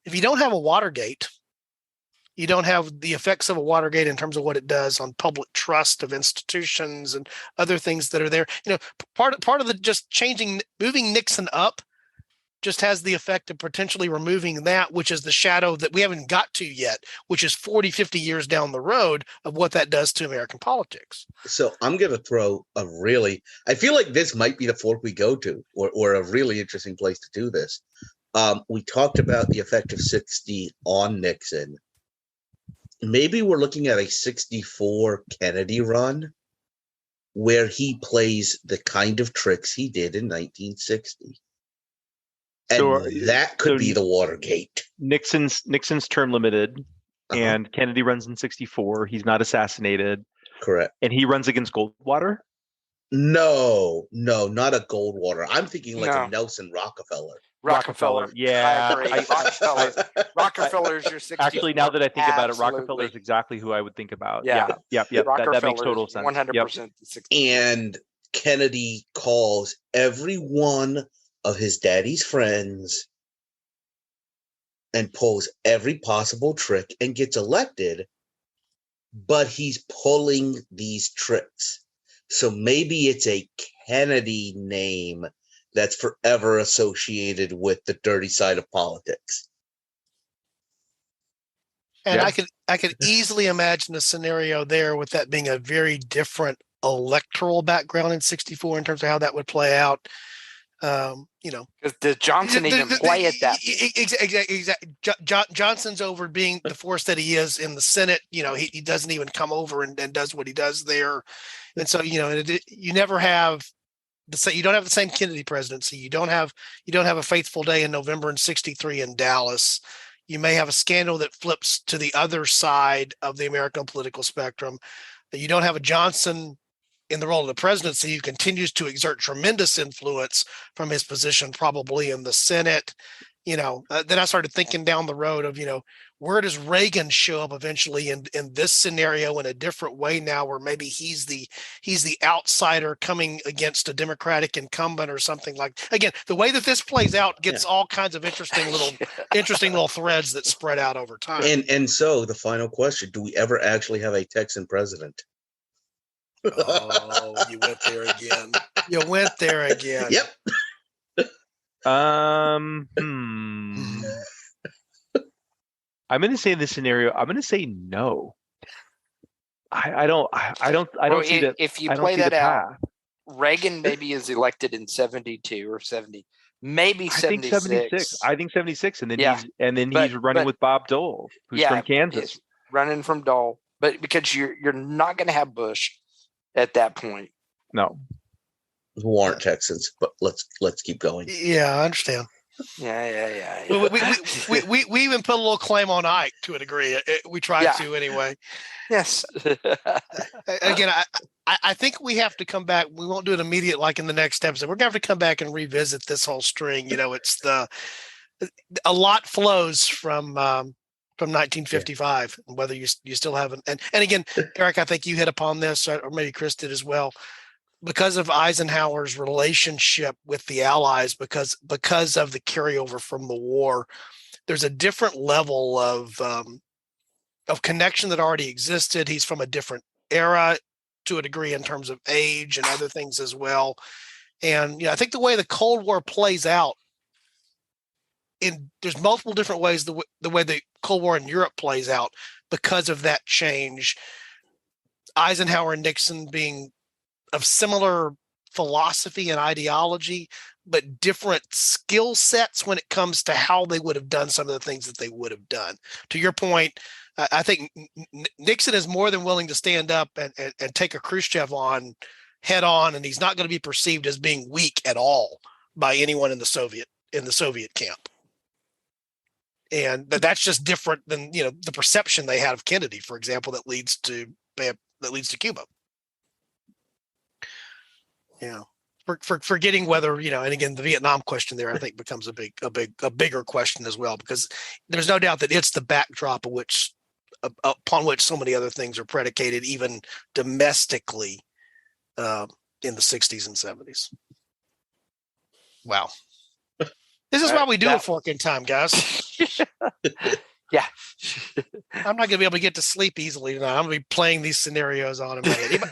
Speaker 2: If you don't have a Watergate, You don't have the effects of a Watergate in terms of what it does on public trust of institutions and other things that are there. Part of the just moving Nixon up just has the effect of potentially removing that, which is the shadow that we haven't got to yet, which is 40, 50 years down the road of what that does to American politics.
Speaker 3: So I'm going to throw I feel like this might be the fork we go to, or a really interesting place to do this. We talked about the effect of 60 on Nixon. Maybe we're looking at a 64 Kennedy run where he plays the kind of tricks he did in 1960. And that could be the Watergate.
Speaker 4: Nixon's term limited, and Kennedy runs in 64. He's not assassinated.
Speaker 3: Correct.
Speaker 4: And he runs against Goldwater?
Speaker 3: No, not a Goldwater. I'm thinking like a Nelson Rockefeller.
Speaker 4: Yeah.
Speaker 5: I agree. Rockefeller's your 64.
Speaker 4: Actually, now that I think about it, Rockefeller is exactly who I would think about. Yeah. That makes total sense.
Speaker 5: 100%.
Speaker 3: And Kennedy calls every one of his daddy's friends and pulls every possible trick and gets elected, but he's pulling these tricks. So maybe it's a Kennedy name that's forever associated with the dirty side of politics.
Speaker 2: And I could easily imagine a scenario there with that being a very different electoral background in 64 in terms of how that would play out.
Speaker 5: Does Johnson even play at that?
Speaker 2: Exactly. Johnson's over being the force that he is in the Senate. He doesn't even come over and does what he does there. And so, you never have you don't have the same Kennedy presidency. You don't have a faithful day in November in 63 in Dallas. You may have a scandal that flips to the other side of the American political spectrum. You don't have a Johnson in the role of the presidency who continues to exert tremendous influence from his position, probably in the Senate. Then I started thinking down the road of, where does Reagan show up eventually in this scenario in a different way now, where maybe he's the outsider coming against a Democratic incumbent or something like. Again, the way that this plays out gets all kinds of interesting little threads that spread out over time.
Speaker 3: And so the final question: do we ever actually have a Texan president?
Speaker 2: Oh, you went there again.
Speaker 3: Yep.
Speaker 4: I'm going to say in this scenario, I'm going to say no. I don't see that.
Speaker 5: If you play that out, Reagan maybe is elected in 72 or 70, maybe 76.
Speaker 4: I think 76, and then he's running with Bob Dole, who's from Kansas,
Speaker 5: running from Dole. But because you're not going to have Bush at that point.
Speaker 4: No.
Speaker 3: Who aren't Texans, but let's keep going.
Speaker 2: Yeah, I understand.
Speaker 5: Yeah.
Speaker 2: We even put a little claim on Ike to a degree. We tried to anyway.
Speaker 5: Yes.
Speaker 2: Again, I think we have to come back. We won't do it immediate like in the next episode. We're going to have to come back and revisit this whole string. It's a lot flows from 1955, whether you still haven't. And again, Eric, I think you hit upon this, or maybe Chris did as well. Because of Eisenhower's relationship with the Allies, because of the carryover from the war, there's a different level of connection that already existed. He's from a different era to a degree in terms of age and other things as well. And I think the way the Cold War plays out, there's multiple different ways the way the Cold War in Europe plays out because of that change. Eisenhower and Nixon being of similar philosophy and ideology, but different skill sets when it comes to how they would have done some of the things that they would have done. To your point, I think Nixon is more than willing to stand up and take a Khrushchev on head on, and he's not going to be perceived as being weak at all by anyone in the Soviet camp. And that's just different than the perception they had of Kennedy, for example, that leads to Cuba. Yeah, forgetting whether and again the Vietnam question there I think becomes a bigger question as well, because there's no doubt that it's the backdrop upon which so many other things are predicated, even domestically, in the 60s and 70s. Wow, this is why we do a fork in time, guys.
Speaker 5: Yeah.
Speaker 2: I'm not going to be able to get to sleep easily tonight. I'm going to be playing these scenarios on in my head.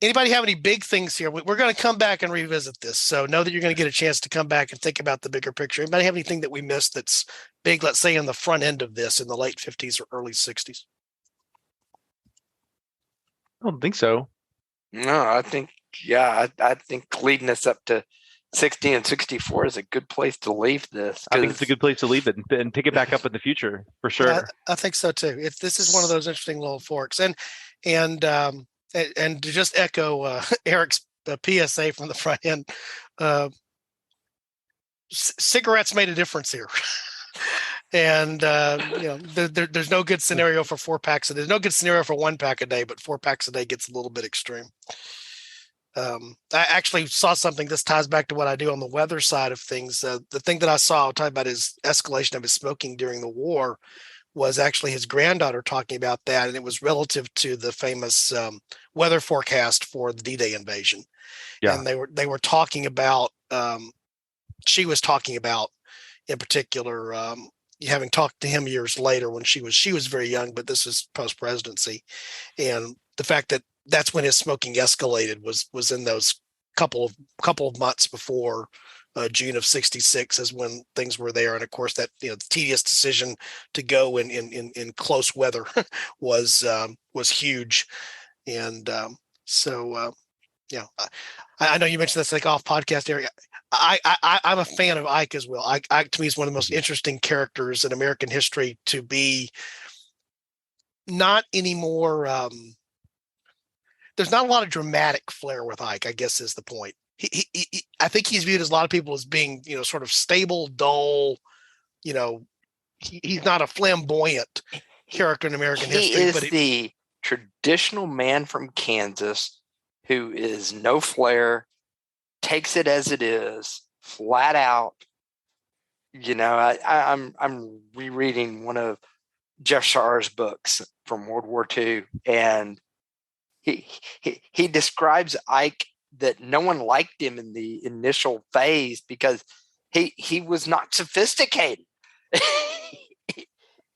Speaker 2: Anybody have any big things here? We're going to come back and revisit this. So know that you're going to get a chance to come back and think about the bigger picture. Anybody have anything that we missed that's big, let's say in the front end of this in the late 50s or early 60s?
Speaker 4: I don't think so.
Speaker 5: No, I think, I think leading us up to 60 and 64 is a good place to leave this.
Speaker 4: I think it's a good place to leave it and pick it back up in the future for sure.
Speaker 2: Yeah, I think so too. This is one of those interesting little forks, and to just echo Eric's PSA from the front end, cigarettes made a difference here. And there's no good scenario for 4 packs. There's no good scenario for 1 pack a day, but 4 packs a day gets a little bit extreme. I actually saw something. This ties back to what I do on the weather side of things. The thing that I saw, I'll talk about his escalation of his smoking during the war, was actually his granddaughter talking about that, and it was relative to the famous weather forecast for the D-Day invasion. Yeah. And they were talking about. She was talking about, in particular, having talked to him years later when she was very young, but this is post presidency, and the fact that that's when his smoking escalated was in those couple of months before June of 66 is when things were there. And of course that, the tedious decision to go in close weather was huge. And I know you mentioned this like off podcast area. I'm a fan of Ike as well. Ike to me is one of the most interesting characters in American history to be not anymore. There's not a lot of dramatic flair with Ike, I guess is the point. I think he's viewed as a lot of people as being, sort of stable, dull. He's not a flamboyant character in American history.
Speaker 5: He is the traditional man from Kansas who is no flair, takes it as it is, flat out. I'm rereading one of Jeff Shar's books from World War II, and he describes Ike that no one liked him in the initial phase because he was not sophisticated.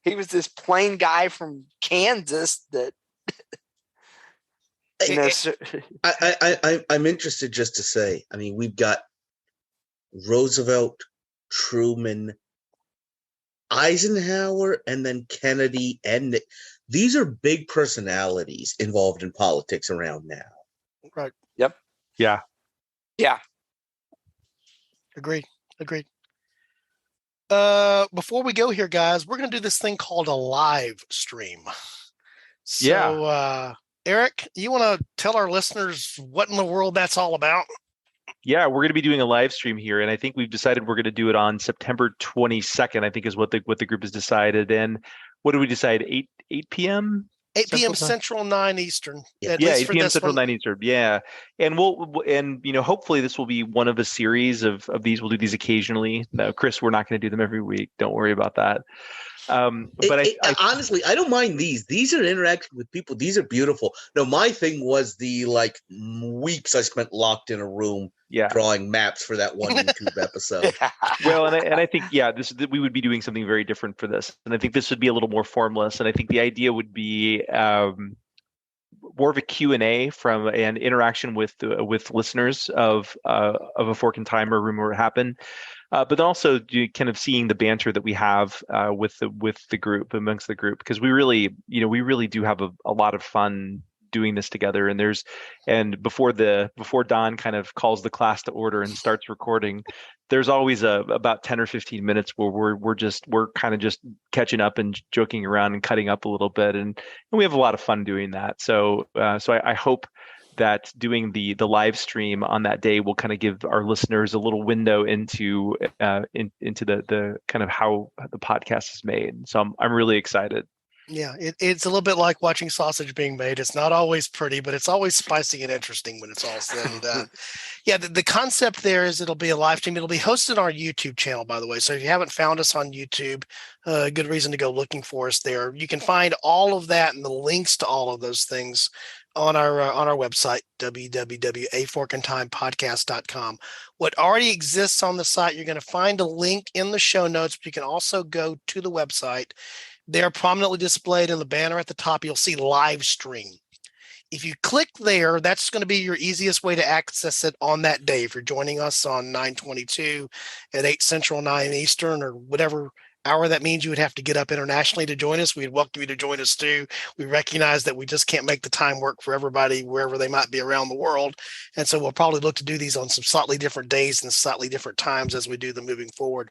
Speaker 5: He was this plain guy from Kansas that
Speaker 3: I'm interested just to say, we've got Roosevelt, Truman, Eisenhower, and then Kennedy, and these are big personalities involved in politics around now.
Speaker 2: Right.
Speaker 5: Yep.
Speaker 4: Yeah.
Speaker 5: Yeah.
Speaker 2: Agreed. Before we go here, guys, we're going to do this thing called a live stream. So, Eric, you want to tell our listeners what in the world that's all about?
Speaker 4: Yeah, we're going to be doing a live stream here, and I think we've decided we're going to do it on September 22nd. I think is what the group has decided. And what did we decide? 8 p.m.
Speaker 2: 8 p.m. Central, 9 Eastern.
Speaker 4: Yeah, 8 p.m. Central, 9 Eastern. Yeah, and hopefully this will be one of a series of these. We'll do these occasionally. No, Chris, we're not going to do them every week. Don't worry about that. But
Speaker 3: honestly, I don't mind these. These are interacting with people. These are beautiful. No, my thing was the weeks I spent locked in a room drawing maps for that one YouTube episode.
Speaker 4: Well, and I think we would be doing something very different for this, and I think this would be a little more formless. And I think the idea would be more of a Q&A from an interaction with listeners of A Fork in Time or Rumor It Happened. But also kind of seeing the banter that we have with the group, amongst the group, because we really do have a lot of fun doing this together. And before Don kind of calls the class to order and starts recording, there's always about 10 or 15 minutes where we're kind of just catching up and joking around and cutting up a little bit, and we have a lot of fun doing that. So I hope that doing the live stream on that day will kind of give our listeners a little window into the kind of how the podcast is made. So I'm really excited.
Speaker 2: Yeah, it's a little bit like watching sausage being made. It's not always pretty, but it's always spicy and interesting when it's all said and done. The concept there is it'll be a live stream. It'll be hosted on our YouTube channel, by the way. So if you haven't found us on YouTube, good reason to go looking for us there. You can find all of that and the links to all of those things on our website, www.aforkintimepodcast.com. What already exists on the site, you're going to find a link in the show notes, but you can also go to the website They're prominently displayed in the banner at the top. You'll see live stream. If you click there, that's going to be your easiest way to access it on that day. If you're joining us on 9/22 at 8 Central, 9 Eastern, or whatever hour that means you would have to get up internationally to join us, we'd welcome you to join us too. We recognize that we just can't make the time work for everybody wherever they might be around the world. And so we'll probably look to do these on some slightly different days and slightly different times as we do them moving forward.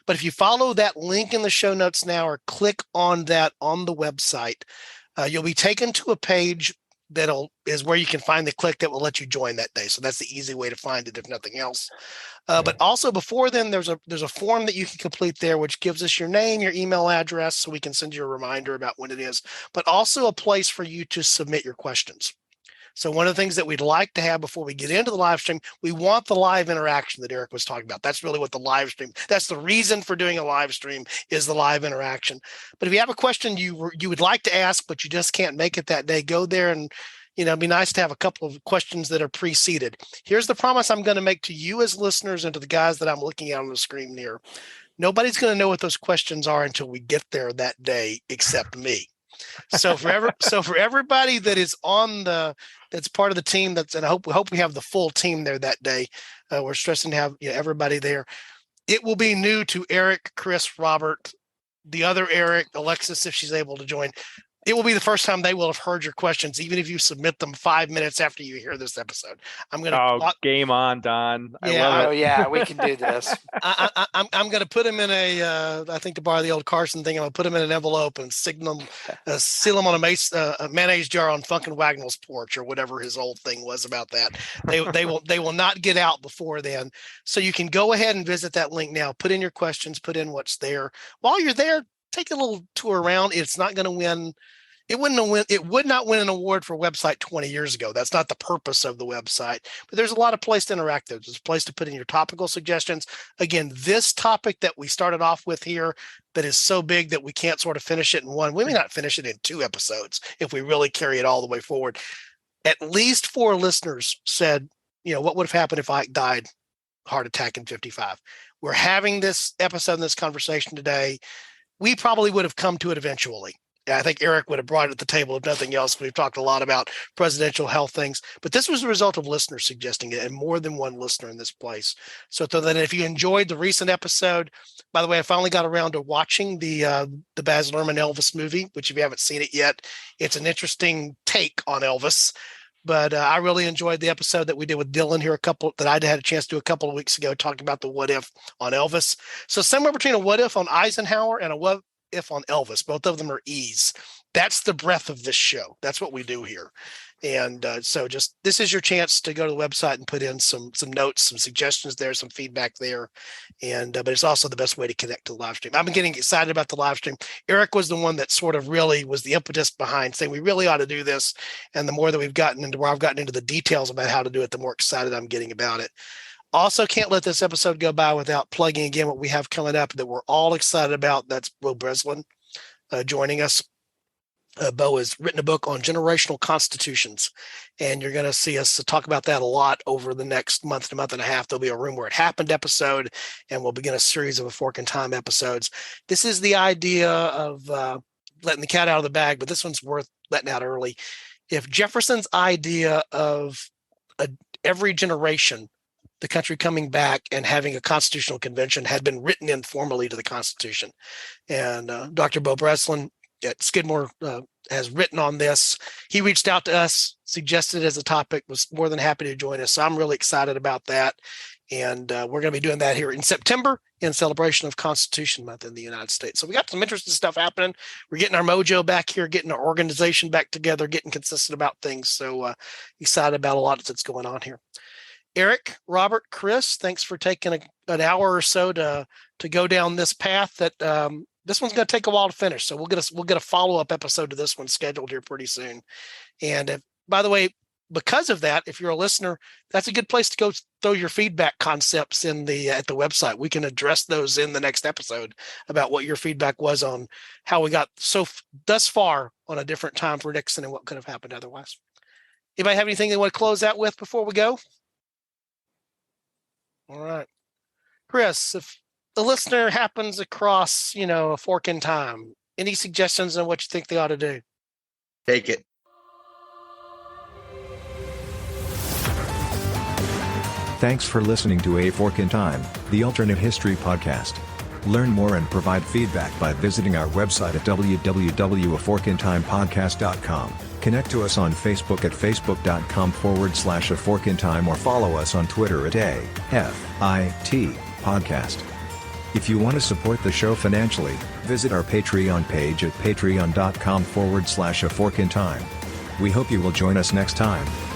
Speaker 2: But if you follow that link in the show notes now or click on that on the website, you'll be taken to a page is where you can find the click that will let you join that day. So that's the easy way to find it, if nothing else. But also before then, there's a form that you can complete there, which gives us your name, your email address, so we can send you a reminder about when it is, but also a place for you to submit your questions. So one of the things that we'd like to have before we get into the live stream, we want the live interaction that Eric was talking about. That's really what the live stream, that's the reason for doing a live stream, is the live interaction. But if you have a question you would like to ask, but you just can't make it that day, go there and, it'd be nice to have a couple of questions that are preceded. Here's the promise I'm going to make to you as listeners and to the guys that I'm looking at on the screen here. Nobody's going to know what those questions are until we get there that day, except me. So for everybody that is that's part of the team, and I hope we have the full team there that day. We're stressing to have everybody there. It will be new to Eric, Chris, Robert, the other Eric, Alexis, if she's able to join. It will be the first time they will have heard your questions, even if you submit them 5 minutes after you hear this episode.
Speaker 4: Game on, Don.
Speaker 2: Yeah,
Speaker 4: I love it.
Speaker 5: Yeah, we can do this.
Speaker 2: I'm going to put them in I think to borrow the old Carson thing, I'm going to put them in an envelope and seal them on a mayonnaise jar on Funkin' Wagnall's porch, or whatever his old thing was about that. They will not get out before then. So you can go ahead and visit that link now. Put in your questions. Put in what's there. While you're there, take a little tour around. It's not going to win. It would not win an award for website 20 years ago. That's not the purpose of the website. But there's a lot of place to interact there. There's a place to put in your topical suggestions. Again, this topic that we started off with here that is so big that we can't sort of finish it in one. We may not finish it in 2 episodes if we really carry it all the way forward. At least 4 listeners said, what would have happened if Ike died heart attack in 55? We're having this episode and this conversation today. We probably would have come to it eventually. I think Eric would have brought it to the table if nothing else. We've talked a lot about presidential health things, but this was a result of listeners suggesting it, and more than one listener in this place. So then if you enjoyed the recent episode, by the way, I finally got around to watching the Baz Luhrmann Elvis movie, which if you haven't seen it yet, it's an interesting take on Elvis. But I really enjoyed the episode that we did with Dylan here, that I had a chance to do a couple of weeks ago, talking about the what if on Elvis. So somewhere between a what if on Eisenhower and a what if on Elvis. Both of them are E's. That's the breadth of this show. That's what we do here. And so this is your chance to go to the website and put in some notes, some suggestions there, some feedback there. And but it's also the best way to connect to the live stream. I've been getting excited about the live stream. Eric was the one that sort of really was the impetus behind saying we really ought to do this. And the more that we've gotten into where I've gotten into the details about how to do it, the more excited I'm getting about it. Also, can't let this episode go by without plugging again what we have coming up that we're all excited about. That's Bo Breslin joining us. Bo has written a book on generational constitutions, and you're going to see us talk about that a lot over the next month to month and a half. There'll be a Room Where It Happened episode, and we'll begin a series of A Fork in Time episodes. This is the idea of letting the cat out of the bag, but this one's worth letting out early. If Jefferson's idea of every generation, the country coming back and having a constitutional convention had been written in formally to the Constitution, and Dr. Bo Breslin at Skidmore has written on this. He reached out to us, suggested it as a topic, was more than happy to join us. So I'm really excited about that. And we're going to be doing that here in September in celebration of Constitution Month in the United States. So we got some interesting stuff happening. We're getting our mojo back here, getting our organization back together, getting consistent about things. So excited about a lot that's going on here. Eric, Robert, Chris, thanks for taking an hour or so to go down this path that this one's going to take a while to finish. So we'll get a follow-up episode to this one scheduled here pretty soon. And by the way, because of that, if you're a listener, that's a good place to go throw your feedback concepts at the website. We can address those in the next episode about what your feedback was on how we got thus far on a different time for Nixon and what could have happened otherwise. Anybody have anything they want to close out with before we go? All right. Chris, if the listener happens across, A Fork in Time, Any suggestions on what you think they ought to do?
Speaker 3: Take it.
Speaker 1: Thanks for listening to A Fork in Time, the alternate history podcast. Learn more and provide feedback by visiting our website at www.aforkintimepodcast.com. Connect to us on Facebook at facebook.com/aforkintime or follow us on Twitter at AFIT Podcast. If you want to support the show financially, visit our Patreon page at patreon.com/aforkintime. We hope you will join us next time.